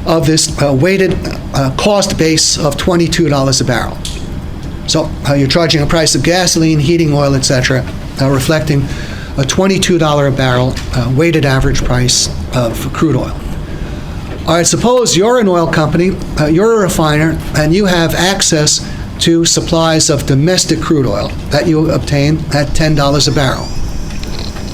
of this weighted cost base of $22 a barrel. So you're charging a price of gasoline, heating oil, et cetera, reflecting a $22 a barrel weighted average price of crude oil. All right, suppose you're an oil company, you're a refiner, and you have access to supplies of domestic crude oil that you obtain at $10 a barrel.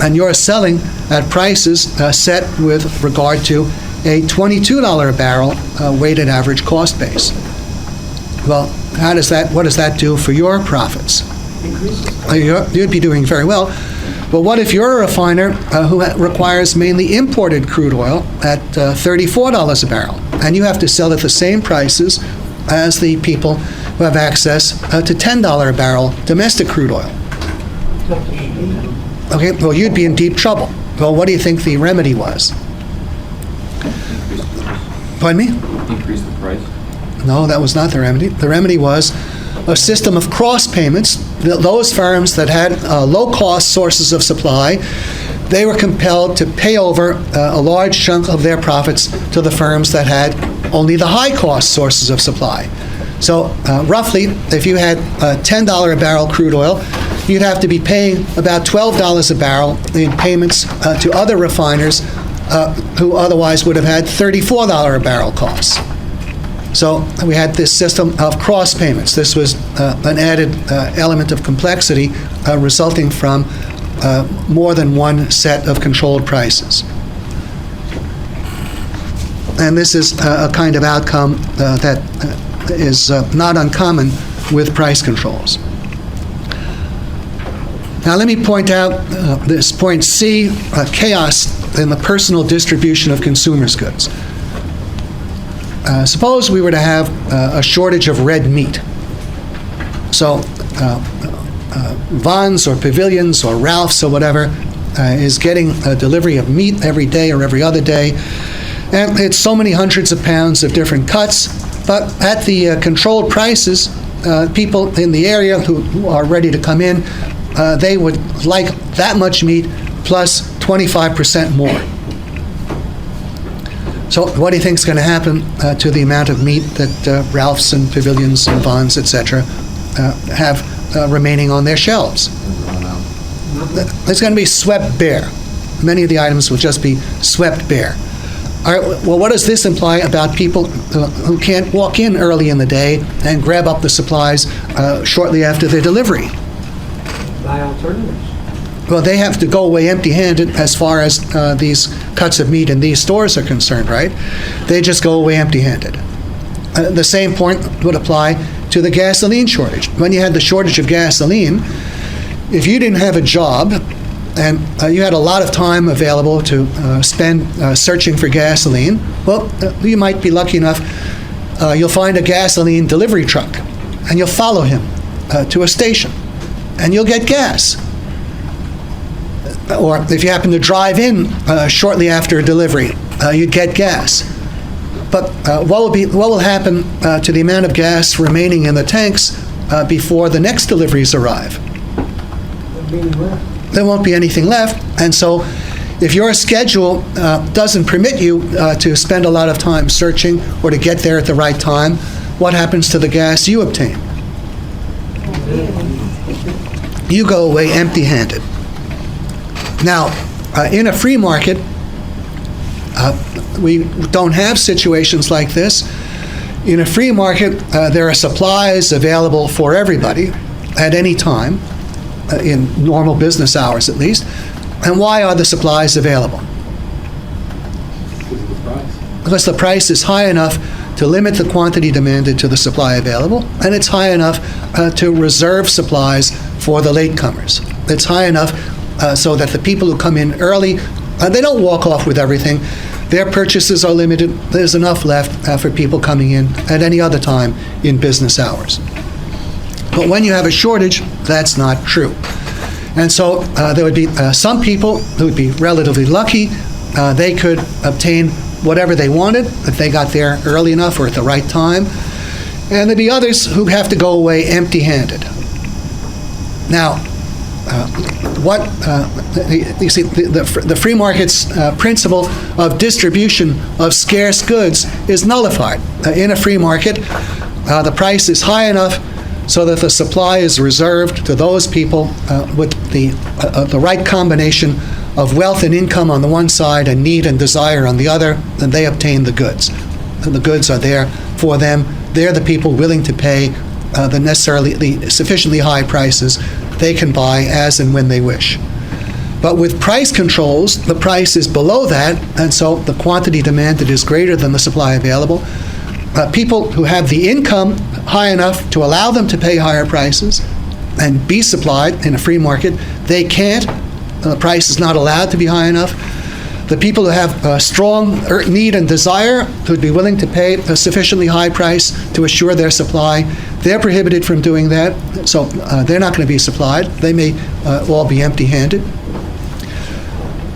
And you're selling at prices set with regard to a $22 a barrel weighted average cost base. Well, what does that do for your profits? You'd be doing very well. But what if you're a refiner who requires mainly imported crude oil at $34 a barrel, and you have to sell at the same prices as the people who have access to $10 a barrel domestic crude oil? Okay, well, you'd be in deep trouble. Well, what do you think the remedy was? Pardon me? Increase the price? No, that was not the remedy. The remedy was a system of cross payments. Those firms that had low-cost sources of supply, they were compelled to pay over a large chunk of their profits to the firms that had only the high-cost sources of supply. So roughly, if you had $10 a barrel crude oil, you'd have to be paying about $12 a barrel in payments to other refiners who otherwise would have had $34 a barrel costs. So we had this system of cross payments. This was an added element of complexity resulting from more than one set of controlled prices. And this is a kind of outcome that is not uncommon with price controls. Now let me point out this point C, chaos in the personal distribution of consumers' goods. Suppose we were to have a shortage of red meat. So Vons or Pavilions or Ralph's or whatever is getting a delivery of meat every day or every other day. And it's so many hundreds of pounds of different cuts, but at the controlled prices, people in the area who are ready to come in, they would like that much meat plus 25% more. So what do you think is going to happen to the amount of meat that Ralph's and Pavilions and Vons, etc., have remaining on their shelves? It's going to be swept bare. Many of the items will just be swept bare. All right, well, what does this imply about people who can't walk in early in the day and grab up the supplies shortly after their delivery? Buy alternatives. Well, they have to go away empty-handed as far as these cuts of meat in these stores are concerned, right? They just go away empty-handed. The same point would apply to the gasoline shortage. When you had the shortage of gasoline, if you didn't have a job and you had a lot of time available to spend searching for gasoline, well, you might be lucky enough, you'll find a gasoline delivery truck, and you'll follow him to a station, and you'll get gas. Or if you happen to drive in shortly after a delivery, you'd get gas. But what will happen to the amount of gas remaining in the tanks before the next deliveries arrive? There won't be anything left, and so if your schedule doesn't permit you to spend a lot of time searching or to get there at the right time, what happens to the gas you obtain? You go away empty-handed. Now, in a free market, we don't have situations like this. In a free market, there are supplies available for everybody at any time, in normal business hours at least. And why are the supplies available? Because the price is high enough to limit the quantity demanded to the supply available, and it's high enough to reserve supplies for the latecomers. It's high enough so that the people who come in early, they don't walk off with everything. Their purchases are limited. There's enough left for people coming in at any other time in business hours. But when you have a shortage, that's not true. And so there would be some people who would be relatively lucky. They could obtain whatever they wanted if they got there early enough or at the right time. And there'd be others who have to go away empty-handed. Now, you see, the free market's principle of distribution of scarce goods is nullified. In a free market, the price is high enough so that the supply is reserved to those people with the right combination of wealth and income on the one side and need and desire on the other, and they obtain the goods. And the goods are there for them. They're the people willing to pay the sufficiently high prices. They can buy as and when they wish. But with price controls, the price is below that, and so the quantity demanded is greater than the supply available. People who have the income high enough to allow them to pay higher prices and be supplied in a free market, they can't. The price is not allowed to be high enough. The people who have strong need and desire, who'd be willing to pay a sufficiently high price to assure their supply, they're prohibited from doing that, so they're not going to be supplied. They may all be empty-handed.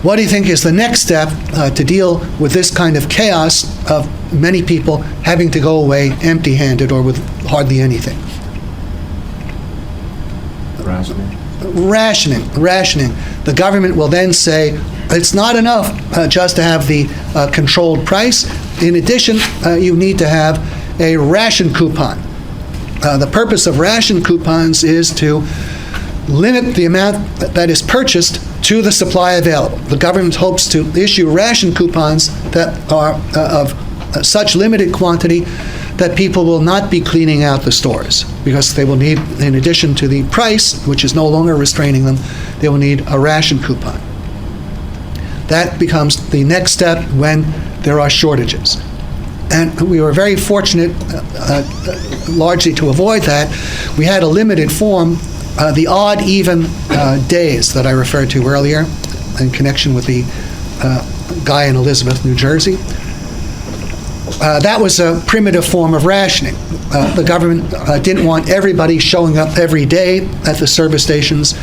What do you think is the next step to deal with this kind of chaos of many people having to go away empty-handed or with hardly anything? Rationing. The government will then say, it's not enough just to have the controlled price. In addition, you need to have a ration coupon. the purpose of ration coupons is to limit the amount that is purchased to the supply available. The government hopes to issue ration coupons that are of such limited quantity that people will not be cleaning out the stores, because they will need, in addition to the price, which is no longer restraining them, they will need a ration coupon. That becomes the next step when there are shortages. And we were very fortunate, largely to avoid that. We had a limited form, the odd, even days that I referred to earlier in connection with the guy in Elizabeth, New Jersey. That was a primitive form of rationing. The government didn't want everybody showing up every day at the service stations,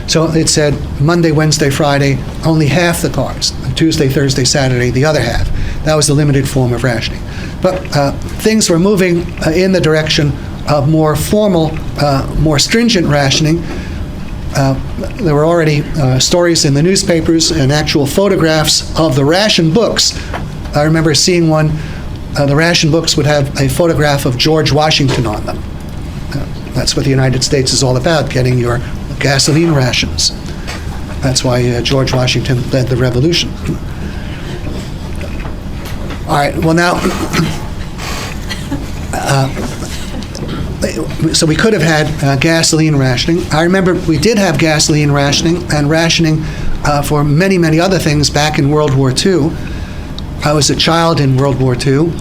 so it said Monday, Wednesday, Friday, only half the cars. Tuesday, Thursday, Saturday, the other half. That was the limited form of rationing. But things were moving in the direction of more formal, more stringent rationing. There were already stories in the newspapers and actual photographs of the ration books. I remember seeing one. The ration books would have a photograph of George Washington on them. That's what the United States is all about, getting your gasoline rations. That's why George Washington led the revolution. All right, well now, so we could have had gasoline rationing. I remember we did have gasoline rationing and rationing for many, many other things back in World War II. I was a child in World War II,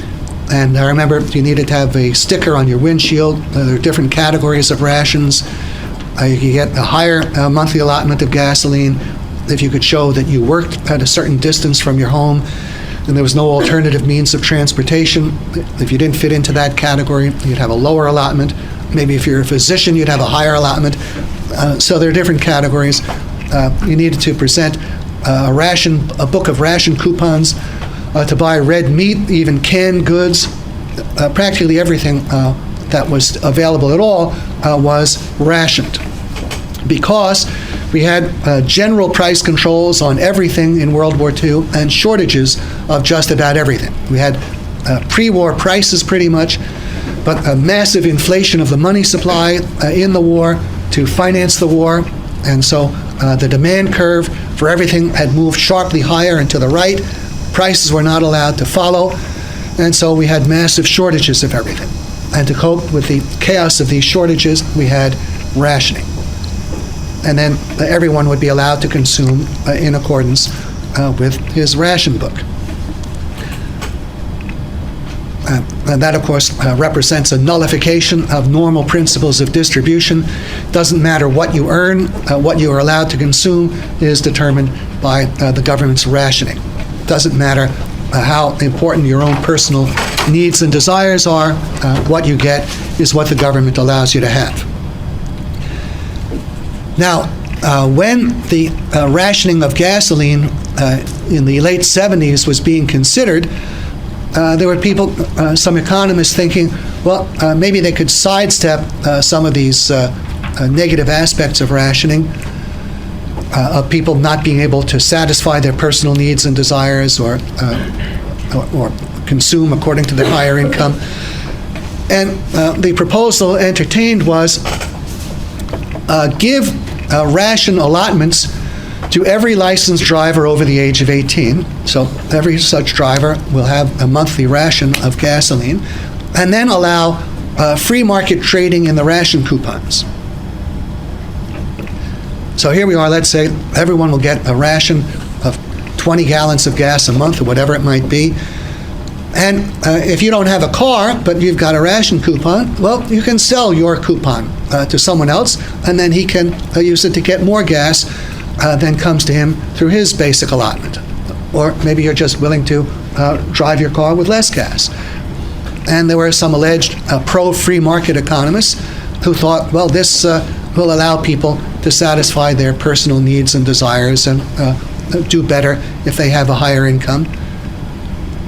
and I remember you needed to have a sticker on your windshield. There are different categories of rations. You could get a higher monthly allotment of gasoline if you could show that you worked at a certain distance from your home and there was no alternative means of transportation. If you didn't fit into that category, you'd have a lower allotment. Maybe if you're a physician, you'd have a higher allotment. So there are different categories. You needed to present a book of ration coupons to buy red meat, even canned goods. Practically everything that was available at all was rationed, because we had general price controls on everything in World War II and shortages of just about everything. We had pre-war prices pretty much, but a massive inflation of the money supply in the war to finance the war, and so the demand curve for everything had moved sharply higher and to the right. Prices were not allowed to follow, and so we had massive shortages of everything. And to cope with the chaos of these shortages, we had rationing. And then everyone would be allowed to consume in accordance with his ration book. And that, of course, represents a nullification of normal principles of distribution. Doesn't matter what you earn, what you are allowed to consume is determined by the government's rationing. Doesn't matter how important your own personal needs and desires are, what you get is what the government allows you to have. Now, when the rationing of gasoline in the late 70s was being considered, there were people, some economists thinking, well, maybe they could sidestep some of these negative aspects of rationing, of people not being able to satisfy their personal needs and desires or consume according to their higher income. And the proposal entertained was give ration allotments to every licensed driver over the age of 18. So every such driver will have a monthly ration of gasoline, and then allow free market trading in the ration coupons. So here we are, let's say everyone will get a ration of 20 gallons of gas a month or whatever it might be. And if you don't have a car, but you've got a ration coupon, well, you can sell your coupon to someone else, and then he can use it to get more gas than comes to him through his basic allotment. Or maybe you're just willing to drive your car with less gas. And there were some alleged pro-free market economists who thought, well, this will allow people to satisfy their personal needs and desires and do better if they have a higher income.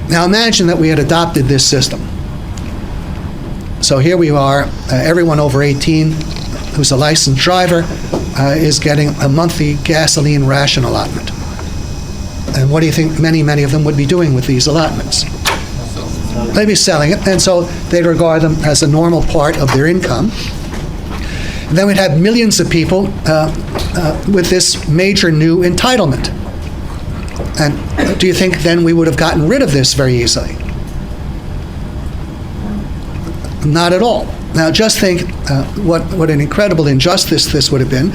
Now imagine that we had adopted this system. So here we are, everyone over 18 who's a licensed driver is getting a monthly gasoline ration allotment. And what do you think many of them would be doing with these allotments? They'd be selling it, and so they'd regard them as a normal part of their income. And then we'd have millions of people with this major new entitlement. And do you think then we would have gotten rid of this very easily? Not at all. Now just think what an incredible injustice this would have been.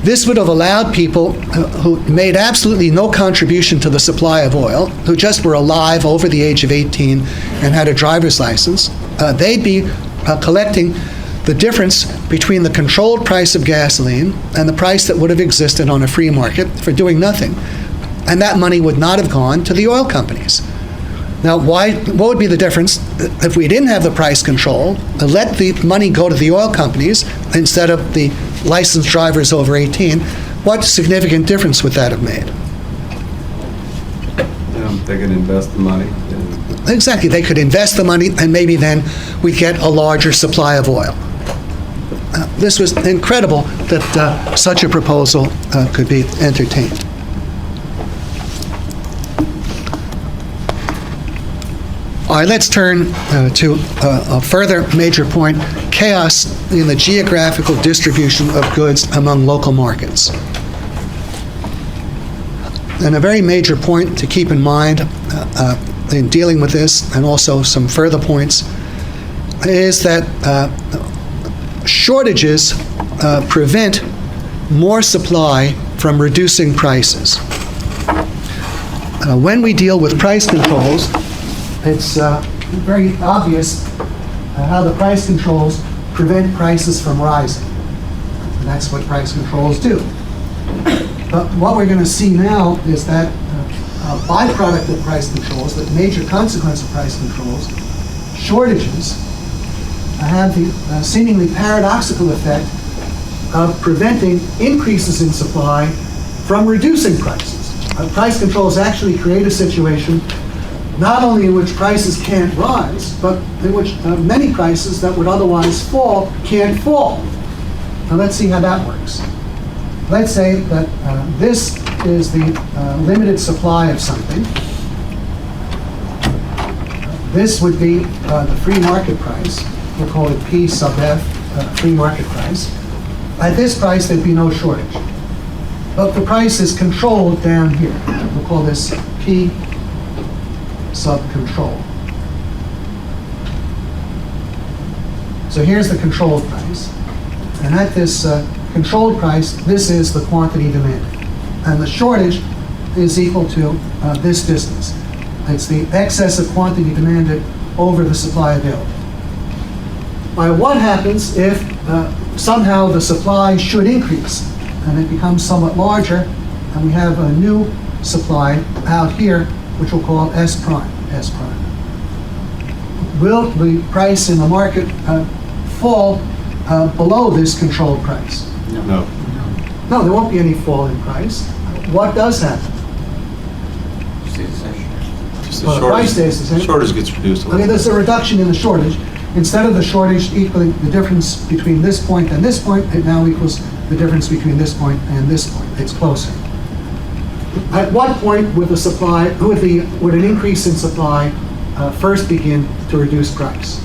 This would have allowed people who made absolutely no contribution to the supply of oil, who just were alive over the age of 18 and had a driver's license, they'd be collecting the difference between the controlled price of gasoline and the price that would have existed on a free market for doing nothing. And that money would not have gone to the oil companies. Now, what would be the difference if we didn't have the price control, let the money go to the oil companies instead of the licensed drivers over 18? What significant difference would that have made? They can invest the money. Exactly. They could invest the money, and maybe then we'd get a larger supply of oil. This was incredible that such a proposal could be entertained. All right, let's turn to a further major point, chaos in the geographical distribution of goods among local markets. And a very major point to keep in mind in dealing with this, and also some further points, is that shortages prevent more supply from reducing prices. When we deal with price controls, it's very obvious how the price controls prevent prices from rising. And that's what price controls do. But what we're going to see now is that a byproduct of price controls, the major consequence of price controls, shortages, have the seemingly paradoxical effect of preventing increases in supply from reducing prices. Price controls actually create a situation not only in which prices can't rise, but in which many prices that would otherwise fall can't fall. Now let's see how that works. Let's say that this is the limited supply of something. This would be the free market price. We'll call it P sub F, free market price. At this price, there'd be no shortage. But the price is controlled down here. We'll call this P sub control. So here's the controlled price. And at this controlled price, this is the quantity demanded. And the shortage is equal to this distance. It's the excess of quantity demanded over the supply available. What happens if somehow the supply should increase and it becomes somewhat larger, and we have a new supply out here, which we'll call S prime, S prime. Will the price in the market fall below this controlled price? No. No, there won't be any fall in price. What does happen? Just Well, the price stays the same. shortage gets reduced a Okay, little. there's a reduction in the shortage. Instead of the shortage equaling the difference between this point and this point, it now equals the difference between this point and this point. It's closer. At what point would the supply, would an increase in supply first begin to reduce price?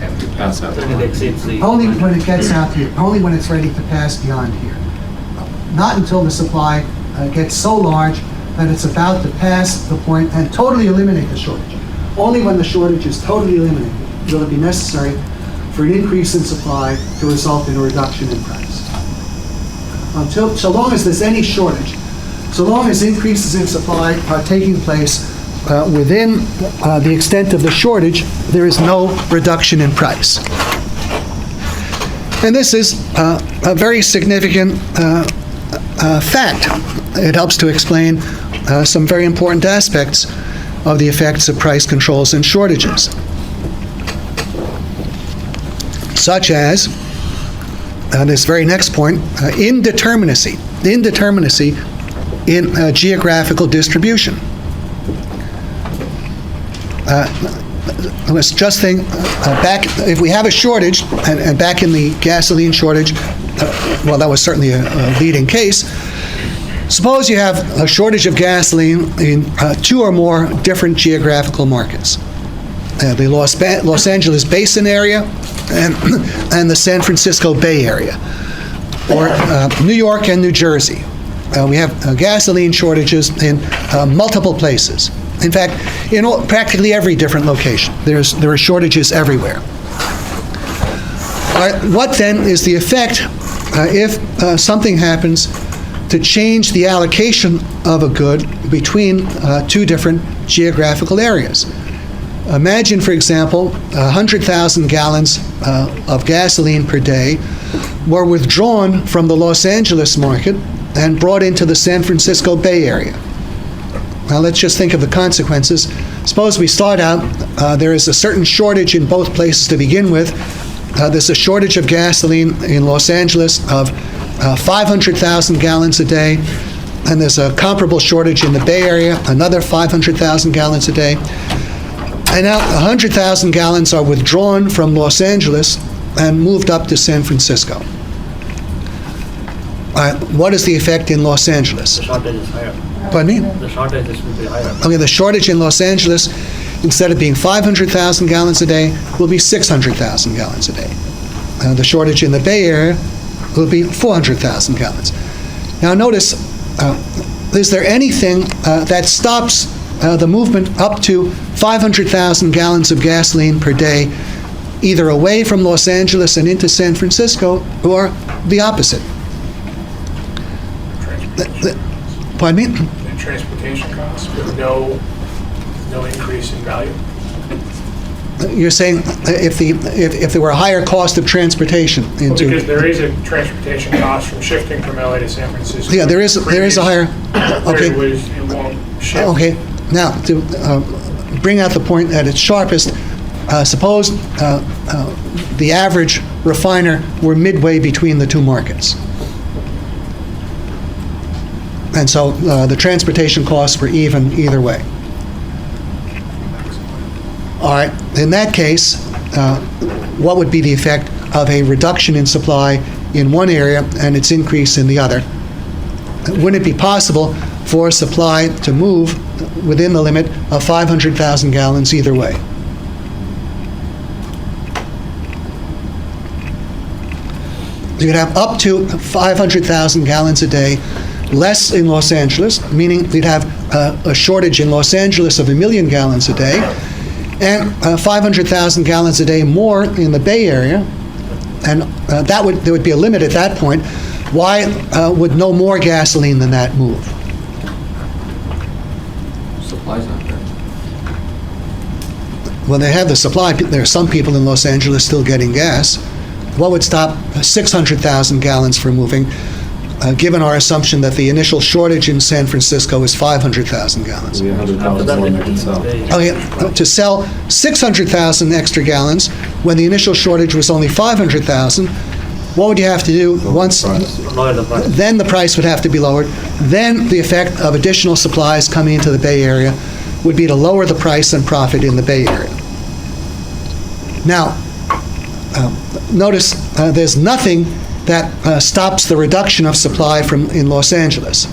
After you pass out. When it exceeds the. Only when it gets out here, only when it's ready to pass beyond here. Not until the supply gets so large that it's about to pass the point and totally eliminate the shortage. Only when the shortage is totally eliminated will it be necessary for an increase in supply to result in a reduction in price. So long as there's any shortage, so long as increases in supply are taking place within the extent of the shortage, there is no reduction in price. And this is a very significant fact. It helps to explain some very important aspects of the effects of price controls and shortages, such as this very next point, indeterminacy in geographical distribution. Let's just think back, if we have a shortage, and back in the gasoline shortage, well, that was certainly a leading case. Suppose you have a shortage of gasoline in two or more different geographical markets. The Los Angeles Basin area and the San Francisco Bay Area, or New York and New Jersey. We have gasoline shortages in multiple places. In fact, in practically every different location, there are shortages everywhere. All right, what then is the effect if something happens to change the allocation of a good between two different geographical areas? Imagine, for example, 100,000 gallons of gasoline per day were withdrawn from the Los Angeles market and brought into the San Francisco Bay Area. Now let's just think of the consequences. Suppose we start out, there is a certain shortage in both places to begin with. There's a shortage of gasoline in Los Angeles of 500,000 gallons a day, and there's a comparable shortage in the Bay Area, another 500,000 gallons a day. And now 100,000 gallons are withdrawn from Los Angeles and moved up to San Francisco. What is the effect in Los Angeles? The shortage is higher. Pardon me? The shortages will be higher. Okay, the shortage in Los Angeles, instead of being 500,000 gallons a day, will be 600,000 gallons a day. The shortage in the Bay Area will be 400,000 gallons. Now notice, is there anything that stops the movement up to 500,000 gallons of gasoline per day, either away from Los Angeles and into San Francisco, or the opposite? Pardon me? And transportation costs with no increase in value. You're saying if there were a higher cost of transportation Well, into... because there is a transportation cost from shifting from LA to San Francisco. Yeah, there is a higher... Okay. It won't shift. Okay. Now, to bring out the point at its sharpest, suppose the average refiner were midway between the two markets. And so the transportation costs were even either way. All right. In that case, what would be the effect of a reduction in supply in one area and its increase in the other? Wouldn't it be possible for supply to move within the limit of 500,000 gallons either way? You could have up to 500,000 gallons a day less in Los Angeles, meaning we'd have a shortage in Los Angeles of 1 million gallons a day, and 500,000 gallons a day more in the Bay Area, and there would be a limit at that point. Why would no more gasoline than that move? Supply's not there. Well, they have the supply. There are some people in Los Angeles still getting gas. What would stop 600,000 gallons from moving, given our assumption that the initial shortage in San Francisco is 500,000 gallons? We 100,000 more than they can sell. Okay, to sell 600,000 extra gallons when the initial shortage was only 500,000, what would you have to do once? Lower the price. Then the price would have to be lowered. Then the effect of additional supplies coming into the Bay Area would be to lower the price and profit in the Bay Area. Now, notice there's nothing that stops the reduction of supply in Los Angeles.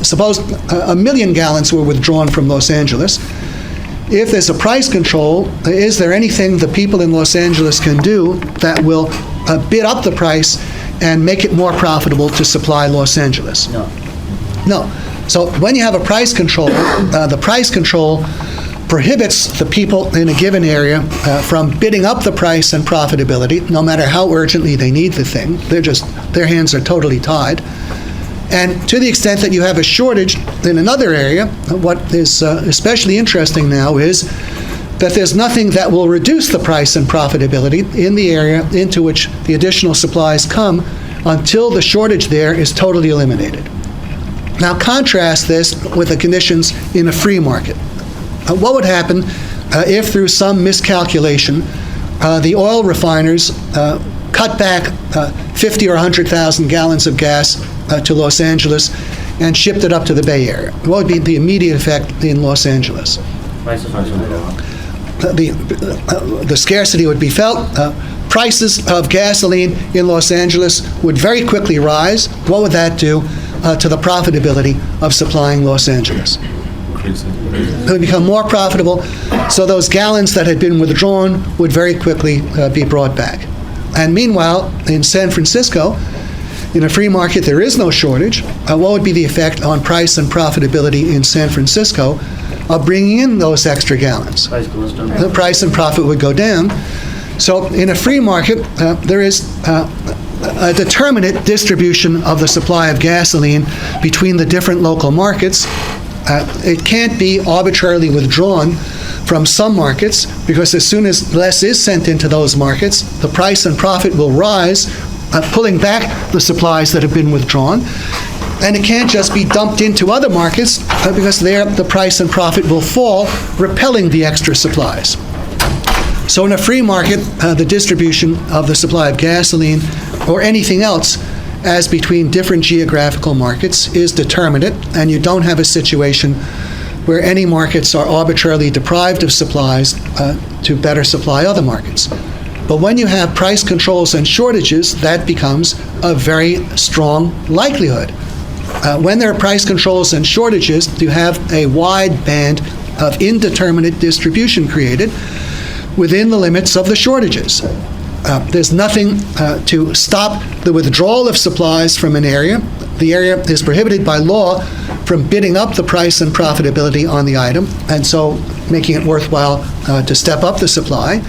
Suppose 1 million gallons were withdrawn from Los Angeles. If there's a price control, is there anything the people in Los Angeles can do that will bid up the price and make it more profitable to supply Los Angeles? No. No. So when you have a price control, the price control prohibits the people in a given area from bidding up the price and profitability, no matter how urgently they need the thing. Their hands are totally tied. And to the extent that you have a shortage in another area, what is especially interesting now is that there's nothing that will reduce the price and profitability in the area into which the additional supplies come until the shortage there is totally eliminated. Now contrast this with the conditions in a free market. What would happen if through some miscalculation the oil refiners cut back 50 or 100,000 gallons of gas to Los Angeles and shipped it up to the Bay Area? What would be the immediate effect in Los Angeles? Prices are higher. The scarcity would be felt. prices of gasoline in Los Angeles would very quickly rise. What would that do to the profitability of supplying Los Angeles? It would become more profitable, so those gallons that had been withdrawn would very quickly be brought back. And meanwhile, in San Francisco, in a free market, there is no shortage. What would be the effect on price and profitability in San Francisco of bringing in those extra gallons? Price goes down. The price and profit would go down. So in a free market, there is a determinate distribution of the supply of gasoline between the different local markets. It can't be arbitrarily withdrawn from some markets, because as soon as less is sent into those markets, the price and profit will rise, pulling back the supplies that have been withdrawn. And it can't just be dumped into other markets, because there the price and profit will fall, repelling the extra supplies. So in a free market, the distribution of the supply of gasoline or anything else as between different geographical markets is determinate, and you don't have a situation where any markets are arbitrarily deprived of supplies to better supply other markets. But when you have price controls and shortages, that becomes a very strong likelihood. When there are price controls and shortages, you have a wide band of indeterminate distribution created within the limits of the shortages. There's nothing to stop the withdrawal of supplies from an area. The area is prohibited by law from bidding up the price and profitability on the item, and so making it worthwhile to step up the supply.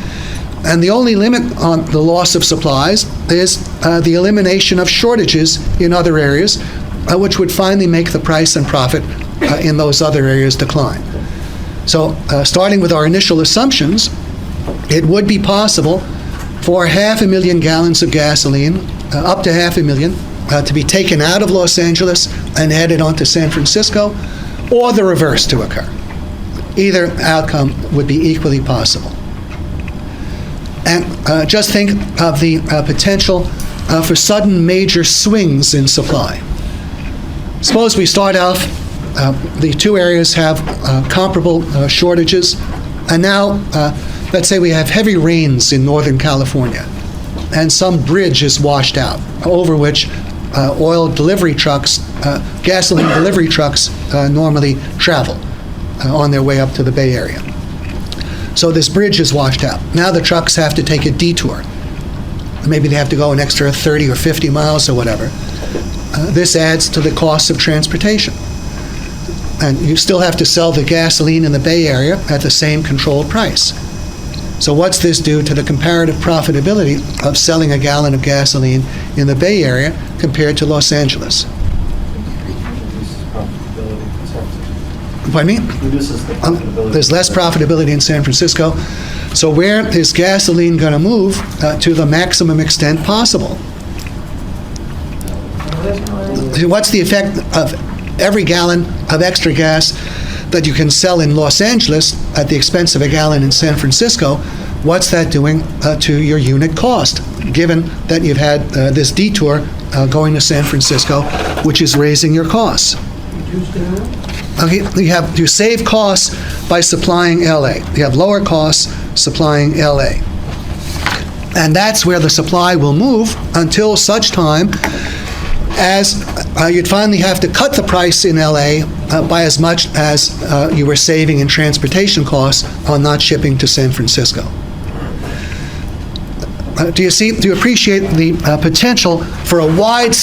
And the only limit on the loss of supplies is the elimination of shortages in other areas, which would finally make the price and profit in those other areas decline. So starting with our initial assumptions, it would be possible for 500,000 gallons of gasoline, up to 500,000, to be taken out of Los Angeles and added onto San Francisco, or the reverse to occur. Either outcome would be equally possible. And just think of the potential for sudden major swings in supply. Suppose we start off, the two areas have comparable shortages, and now let's say we have heavy rains in Northern California, and some bridge is washed out, over which oil delivery trucks, gasoline delivery trucks normally travel on their way up to the Bay Area. So this bridge is washed out. Now the trucks have to take a detour. Maybe they have to go an extra 30 or 50 miles or whatever. This adds to the cost of transportation. And you still have to sell the gasoline in the Bay Area at the same controlled price. So what's this do to the comparative profitability of selling a gallon of gasoline in the Bay Area compared to Los Angeles? Pardon me? Reduces the profitability. There's less profitability in San Francisco. So where is gasoline going to move to the maximum extent possible? What's the effect of every gallon of extra gas that you can sell in Los Angeles at the expense of a gallon in San Francisco? What's that doing to your unit cost, given that you've had this detour going to San Francisco, which is raising your costs? Okay, you save costs by supplying LA. You have lower costs supplying LA. And that's where the supply will move until such time as you'd finally have to cut the price in LA by as much as you were saving in transportation costs on not shipping to San Francisco. Do you appreciate the potential for a wide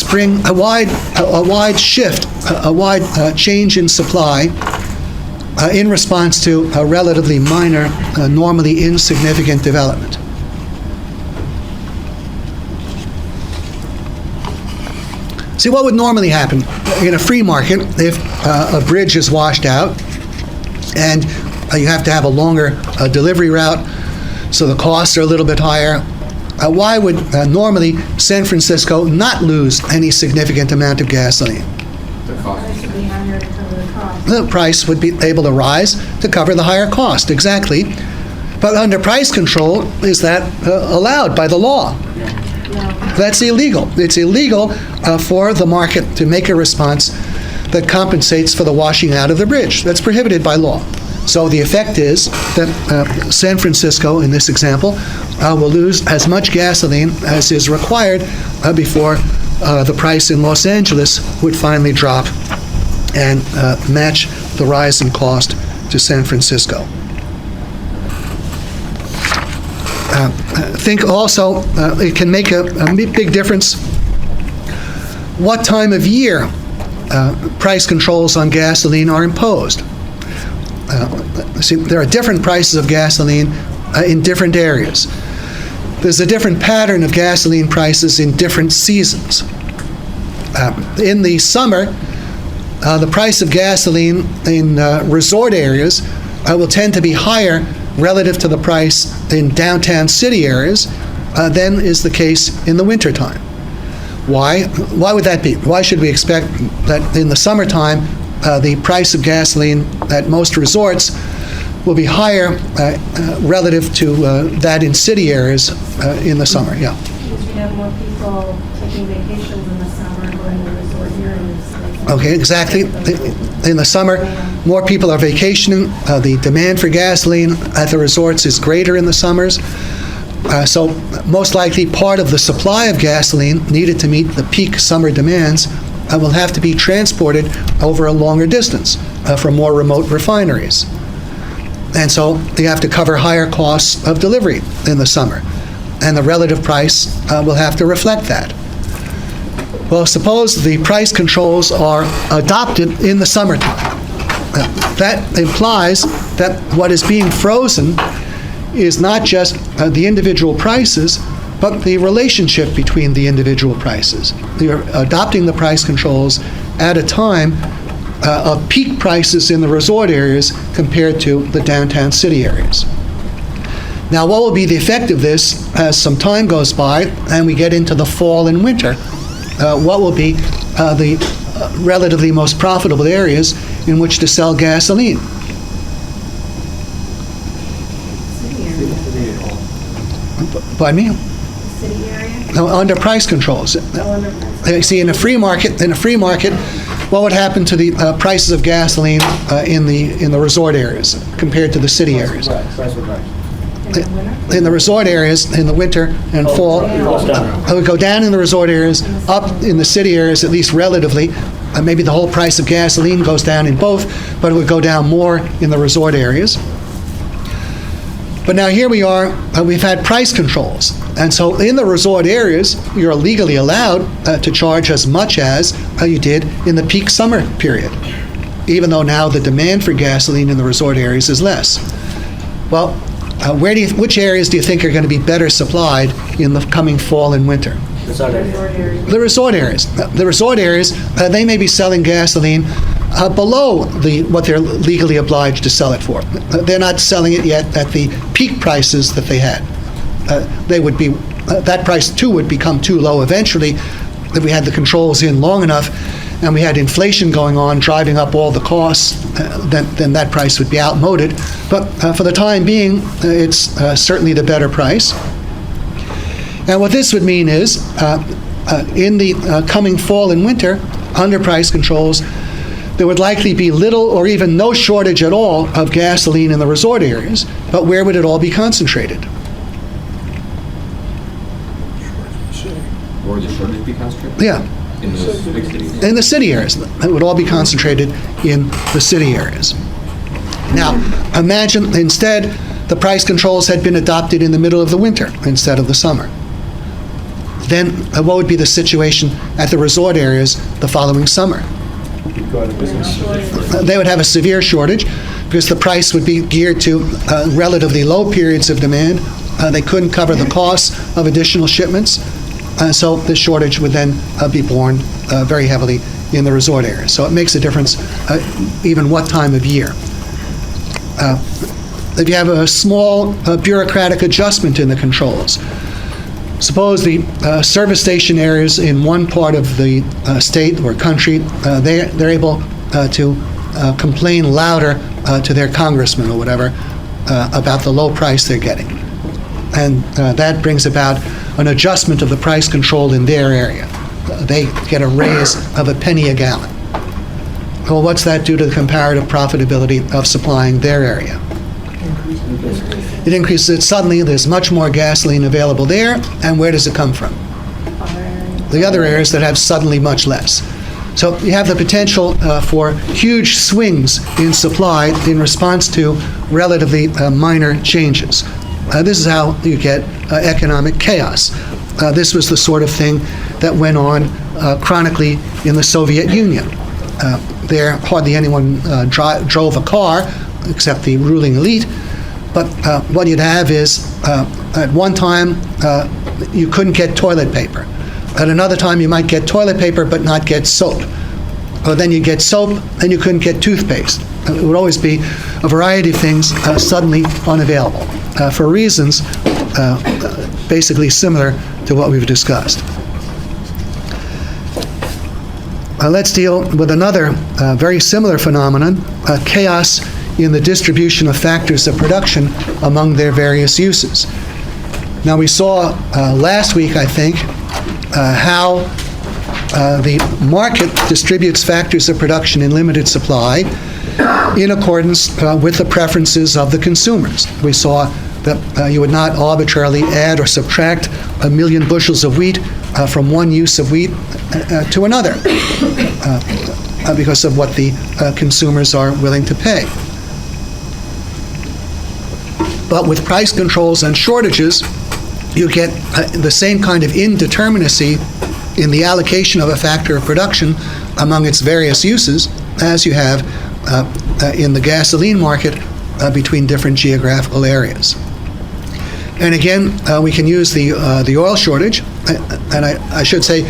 shift, a wide change in supply in response to a relatively minor, normally insignificant development? See, what would normally happen in a free market if a bridge is washed out and you have to have a longer delivery route, so the costs are a little bit higher? Why would normally San Francisco not lose any significant amount of gasoline? The price would be able to rise to cover the higher cost, exactly. But under price control, is that allowed by the law? That's illegal. It's illegal for the market to make a response that compensates for the washing out of the bridge. That's prohibited by law. So the effect is that San Francisco, in this example, will lose as much gasoline as is required before the price in Los Angeles would finally drop and match the rise in cost to San Francisco. Think also it can make a big difference what time of year price controls on gasoline are imposed. See, there are different prices of gasoline in different areas. There's a different pattern of gasoline prices in different seasons. In the summer, the price of gasoline in resort areas will tend to be higher relative to the price in downtown city areas than is the case in the wintertime. Why? Why would that be? Why should we expect that in the summertime the price of gasoline at most resorts will be higher relative to that in city areas in the summer? Yeah. Because we have more people taking vacations in the summer, going to resort areas. Okay, exactly. In the summer, more people are vacationing. The demand for gasoline at the resorts is greater in the summers. So most likely part of the supply of gasoline needed to meet the peak summer demands will have to be transported over a longer distance from more remote refineries. And so they have to cover higher costs of delivery in the summer. And the relative price will have to reflect that. Well, suppose the price controls are adopted in the summertime. That implies that what is being frozen is not just the individual prices, but the relationship between the individual prices. You're adopting the price controls at a time of peak prices in the resort areas compared to the downtown city areas. Now, what will be the effect of this as some time goes by and we get into the fall and winter? What will be the relatively most profitable areas in which to sell gasoline? Pardon me? City area? No, under price controls. See, in a free market, what would happen to the prices of gasoline in the resort areas compared to the city areas? In the resort areas, in the winter and fall, it would go down in the resort areas, up in the city areas, at least relatively. Maybe the whole price of gasoline goes down in both, but it would go down more in the resort areas. But now here we are, we've had price controls. And so in the resort areas, you're legally allowed to charge as much as you did in the peak summer period, even though now the demand for gasoline in the resort areas is less. Well, which areas do you think are going to be better supplied in the coming fall and winter? The resort areas. The resort areas, they may be selling gasoline below what they're legally obliged to sell it for. They're not selling it yet at the peak prices that they had. That price too would become too low eventually if we had the controls in long enough and we had inflation going on driving up all the costs, then that price would be outmoded. But for the time being, it's certainly the better price. And what this would mean is, in the coming fall and winter, under price controls, there would likely be little or even no shortage at all of gasoline in the resort areas, but where would it all be concentrated? Where would the shortage be concentrated? Yeah. In those big cities? In the city areas. It would all be concentrated in the city areas. Now, imagine instead the price controls had been adopted in the middle of the winter instead of the summer. Then what would be the situation at the resort areas the following summer? They would have a severe shortage because the price would be geared to relatively low periods of demand. They couldn't cover the costs of additional shipments. So the shortage would then be borne very heavily in the resort areas. So it makes a difference even what time of year. If you have a small bureaucratic adjustment in the controls, suppose the service station areas in one part of the state or country, they're able to complain louder to their congressman or whatever about the low price they're getting. And that brings about an adjustment of the price control in their area. They get a raise of a penny a gallon. Well, what's that do to the comparative profitability of supplying their area? It increases it. Suddenly, there's much more gasoline available there, and where does it come from? The other areas that have suddenly much less. So you have the potential for huge swings in supply in response to relatively minor changes. This is how you get economic chaos. This was the sort of thing that went on chronically in the Soviet Union. There, hardly anyone drove a car except the ruling elite. But what you'd have is, at one time, you couldn't get toilet paper. At another time, you might get toilet paper but not get soap. Or then you get soap and you couldn't get toothpaste. It would always be a variety of things suddenly unavailable for reasons basically similar to what we've discussed. Let's deal with another very similar phenomenon, chaos in the distribution of factors of production among their various uses. Now, we saw last week, I think, how the market distributes factors of production in limited supply in accordance with the preferences of the consumers. We saw that you would not arbitrarily add or subtract 1 million bushels of wheat from one use of wheat to another because of what the consumers are willing to pay. But with price controls and shortages, you get the same kind of indeterminacy in the allocation of a factor of production among its various uses as you have in the gasoline market between different geographical areas. And again, we can use the oil shortage, and I should say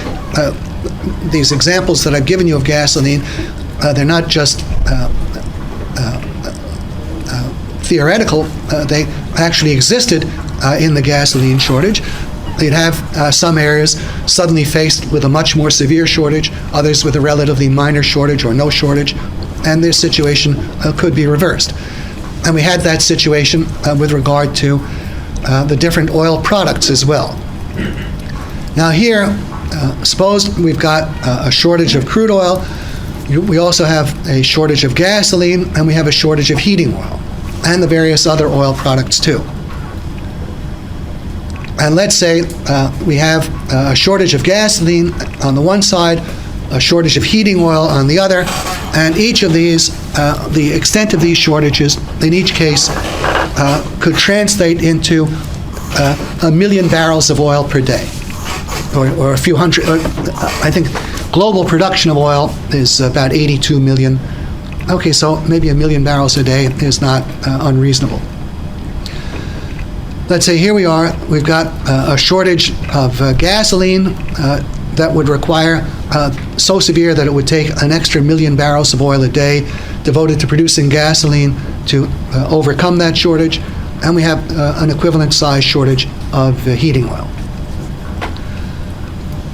these examples that I've given you of gasoline, they're not just theoretical, they actually existed in the gasoline shortage. You'd have some areas suddenly faced with a much more severe shortage, others with a relatively minor shortage or no shortage, and their situation could be reversed. And we had that situation with regard to the different oil products as well. Now here, suppose we've got a shortage of crude oil, we also have a shortage of gasoline, and we have a shortage of heating oil, and the various other oil products too. And let's say we have a shortage of gasoline on the one side, a shortage of heating oil on the other, and each of these, the extent of these shortages, in each case, could translate into 1 million barrels of oil per day, or a few hundred. I think global production of oil is about 82 million. Okay, so maybe 1 million barrels a day is not unreasonable. Let's say here we are, we've got a shortage of gasoline that would require so severe that it would take an extra 1 million barrels of oil a day devoted to producing gasoline to overcome that shortage, and we have an equivalent size shortage of heating oil.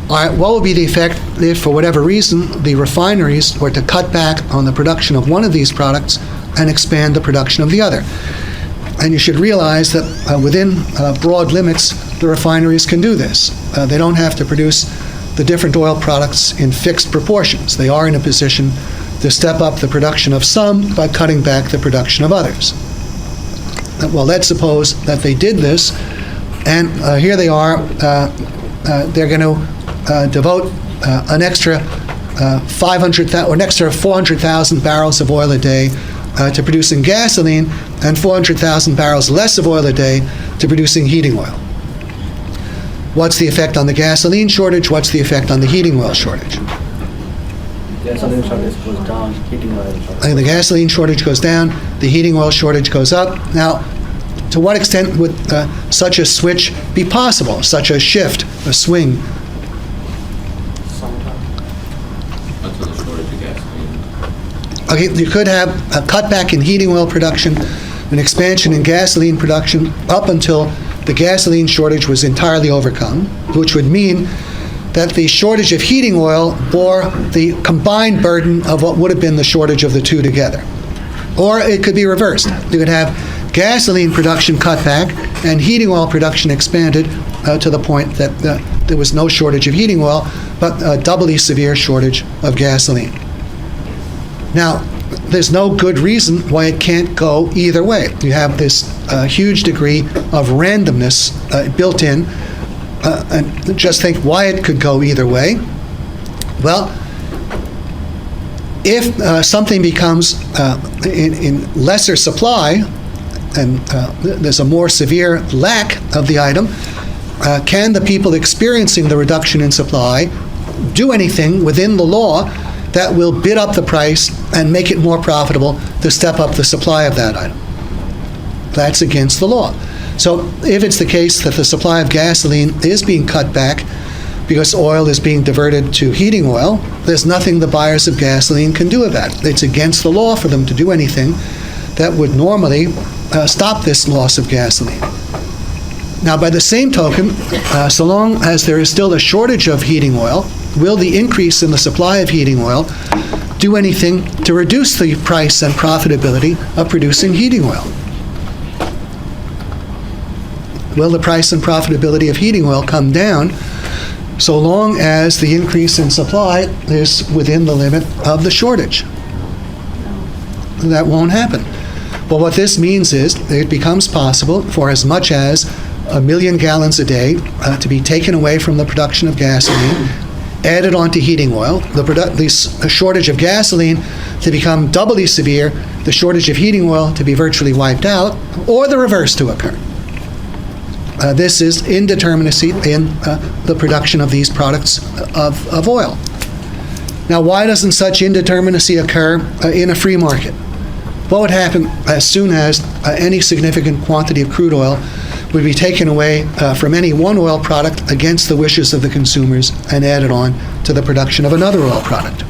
All right, what would be the effect if, for whatever reason, the refineries were to cut back on the production of one of these products and expand the production of the other? And you should realize that within broad limits, the refineries can do this. They don't have to produce the different oil products in fixed proportions. They are in a position to step up the production of some by cutting back the production of others. Well, let's suppose that they did this, and here they are. They're going to devote an extra 500,000 or an extra 400,000 barrels of oil a day to producing gasoline, and 400,000 barrels less of oil a day to producing heating oil. What's the effect on the gasoline shortage? What's the effect on the heating oil shortage? Gasoline shortage goes down, heating oil shortage. And the gasoline shortage goes down, the heating oil shortage goes up. Now, to what extent would such a switch be possible, such a shift, a swing? Until the shortage of gasoline. Okay, you could have a cutback in heating oil production, an expansion in gasoline production up until the gasoline shortage was entirely overcome, which would mean that the shortage of heating oil bore the combined burden of what would have been the shortage of the two together. Or it could be reversed. You could have gasoline production cut back and heating oil production expanded to the point that there was no shortage of heating oil, but a doubly severe shortage of gasoline. Now, there's no good reason why it can't go either way. You have this huge degree of randomness built in, and just think why it could go either way. Well, if something becomes in lesser supply, and there's a more severe lack of the item, can the people experiencing the reduction in supply do anything within the law that will bid up the price and make it more profitable to step up the supply of that item? That's against the law. So if it's the case that the supply of gasoline is being cut back because oil is being diverted to heating oil, there's nothing the buyers of gasoline can do about it. It's against the law for them to do anything that would normally stop this loss of gasoline. Now, by the same token, so long as there is still a shortage of heating oil, will the increase in the supply of heating oil do anything to reduce the price and profitability of producing heating oil? Will the price and profitability of heating oil come down so long as the increase in supply is within the limit of the shortage? That won't happen. But what this means is it becomes possible for as much as 1 million gallons a day to be taken away from the production of gasoline, added onto heating oil, the shortage of gasoline to become doubly severe, the shortage of heating oil to be virtually wiped out, or the reverse to occur. This is indeterminacy in the production of these products of oil. Now, why doesn't such indeterminacy occur in a free market? What would happen as soon as any significant quantity of crude oil would be taken away from any one oil product against the wishes of the consumers and added on to the production of another oil product?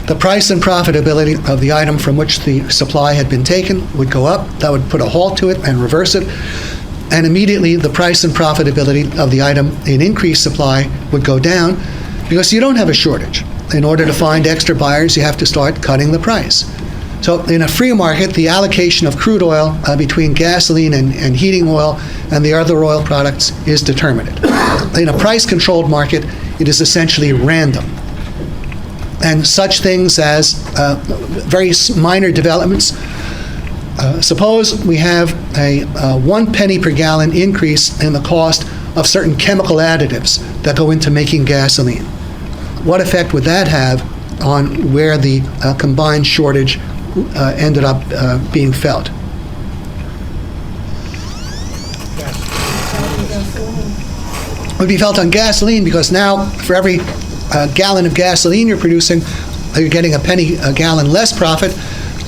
The price and profitability of the item from which the supply had been taken would go up. That would put a halt to it and reverse it. And immediately the price and profitability of the item in increased supply would go down because you don't have a shortage. In order to find extra buyers, you have to start cutting the price. So in a free market, the allocation of crude oil between gasoline and heating oil and the other oil products is determined. In a price-controlled market, it is essentially random. And such things as very minor developments. Suppose we have a 1 penny per gallon increase in the cost of certain chemical additives that go into making gasoline. What effect would that have on where the combined shortage ended up being felt? It would be felt on gasoline because now for every gallon of gasoline you're producing, you're getting a penny a gallon less profit.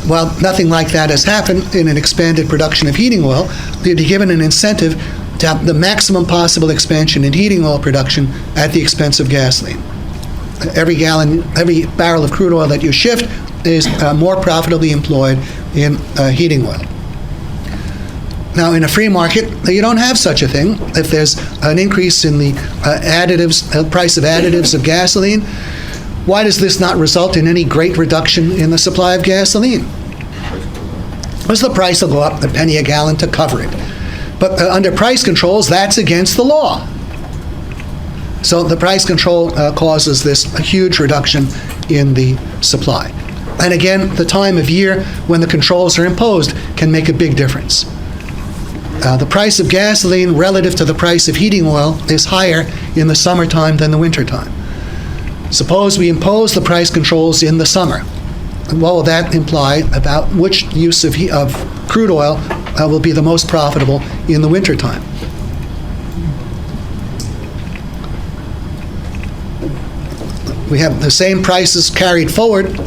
Well, nothing like that has happened in an expanded production of heating oil. You'd be given an incentive to have the maximum possible expansion in heating oil production at the expense of gasoline. Every barrel of crude oil that you shift is more profitably employed in heating oil. Now, in a free market, you don't have such a thing. If there's an increase in the price of additives of gasoline, why does this not result in any great reduction in the supply of gasoline? Because the price will go up a penny a gallon to cover it. But under price controls, that's against the law. So the price control causes this huge reduction in the supply. And again, the time of year when the controls are imposed can make a big difference. The price of gasoline relative to the price of heating oil is higher in the summertime than the wintertime. Suppose we impose the price controls in the summer. What will that imply about which use of crude oil will be the most profitable in the wintertime? We have the same prices carried forward.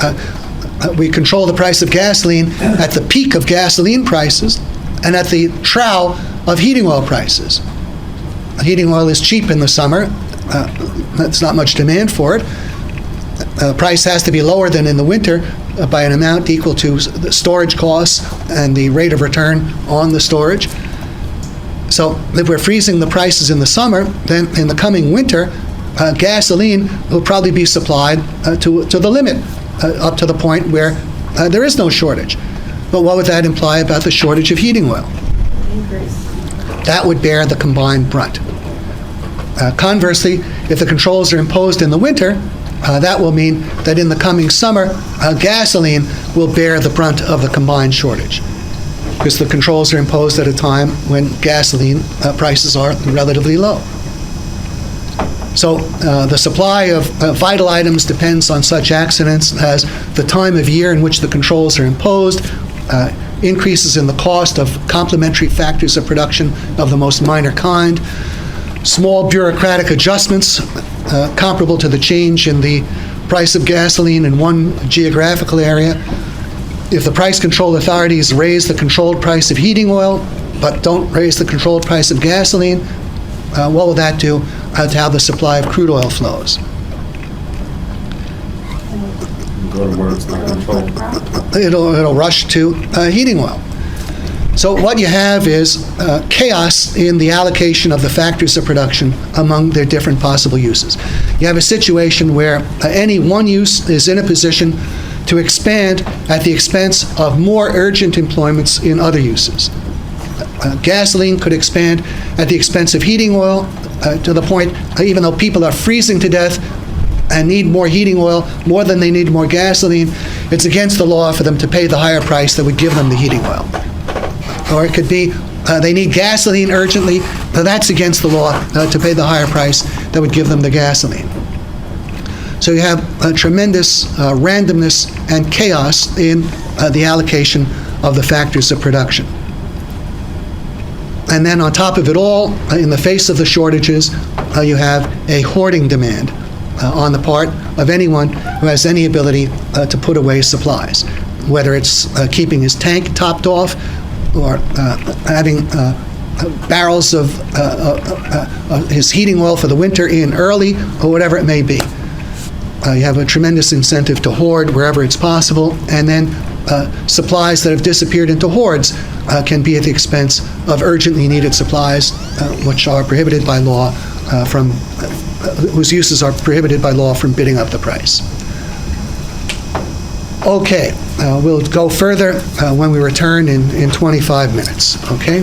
We control the price of gasoline at the peak of gasoline prices and at the trough of heating oil prices. Heating oil is cheap in the summer. There's not much demand for it. Price has to be lower than in the winter by an amount equal to the storage costs and the rate of return on the storage. So if we're freezing the prices in the summer, then in the coming winter, gasoline will probably be supplied to the limit, up to the point where there is no shortage. But what would that imply about the shortage of heating oil? Increase. That would bear the combined brunt. Conversely, if the controls are imposed in the winter, that will mean that in the coming summer, gasoline will bear the brunt of the combined shortage, because the controls are imposed at a time when gasoline prices are relatively low. So the supply of vital items depends on such accidents as the time of year in which the controls are imposed, increases in the cost of complementary factors of production of the most minor kind, small bureaucratic adjustments comparable to the change in the price of gasoline in one geographical area. If the price control authorities raise the controlled price of heating oil, but don't raise the controlled price of gasoline, what will that do to how the supply of crude oil flows? Go to where it's not controlled. It'll rush to heating oil. So what you have is chaos in the allocation of the factors of production among their different possible uses. You have a situation where any one use is in a position to expand at the expense of more urgent employments in other uses. Gasoline could expand at the expense of heating oil to the point, even though people are freezing to death and need more heating oil more than they need more gasoline, it's against the law for them to pay the higher price that would give them the heating oil. Or it could be they need gasoline urgently, but that's against the law to pay the higher price that would give them the gasoline. So you have tremendous randomness and chaos in the allocation of the factors of production. And then on top of it all, in the face of the shortages, you have a hoarding demand on the part of anyone who has any ability to put away supplies, whether it's keeping his tank topped off or having barrels of his heating oil for the winter in early, or whatever it may be. You have a tremendous incentive to hoard wherever it's possible, and then supplies that have disappeared into hoards can be at the expense of urgently needed supplies, which are prohibited by law whose uses are prohibited by law from bidding up the price. Okay, we'll go further when we return in 25 minutes, okay?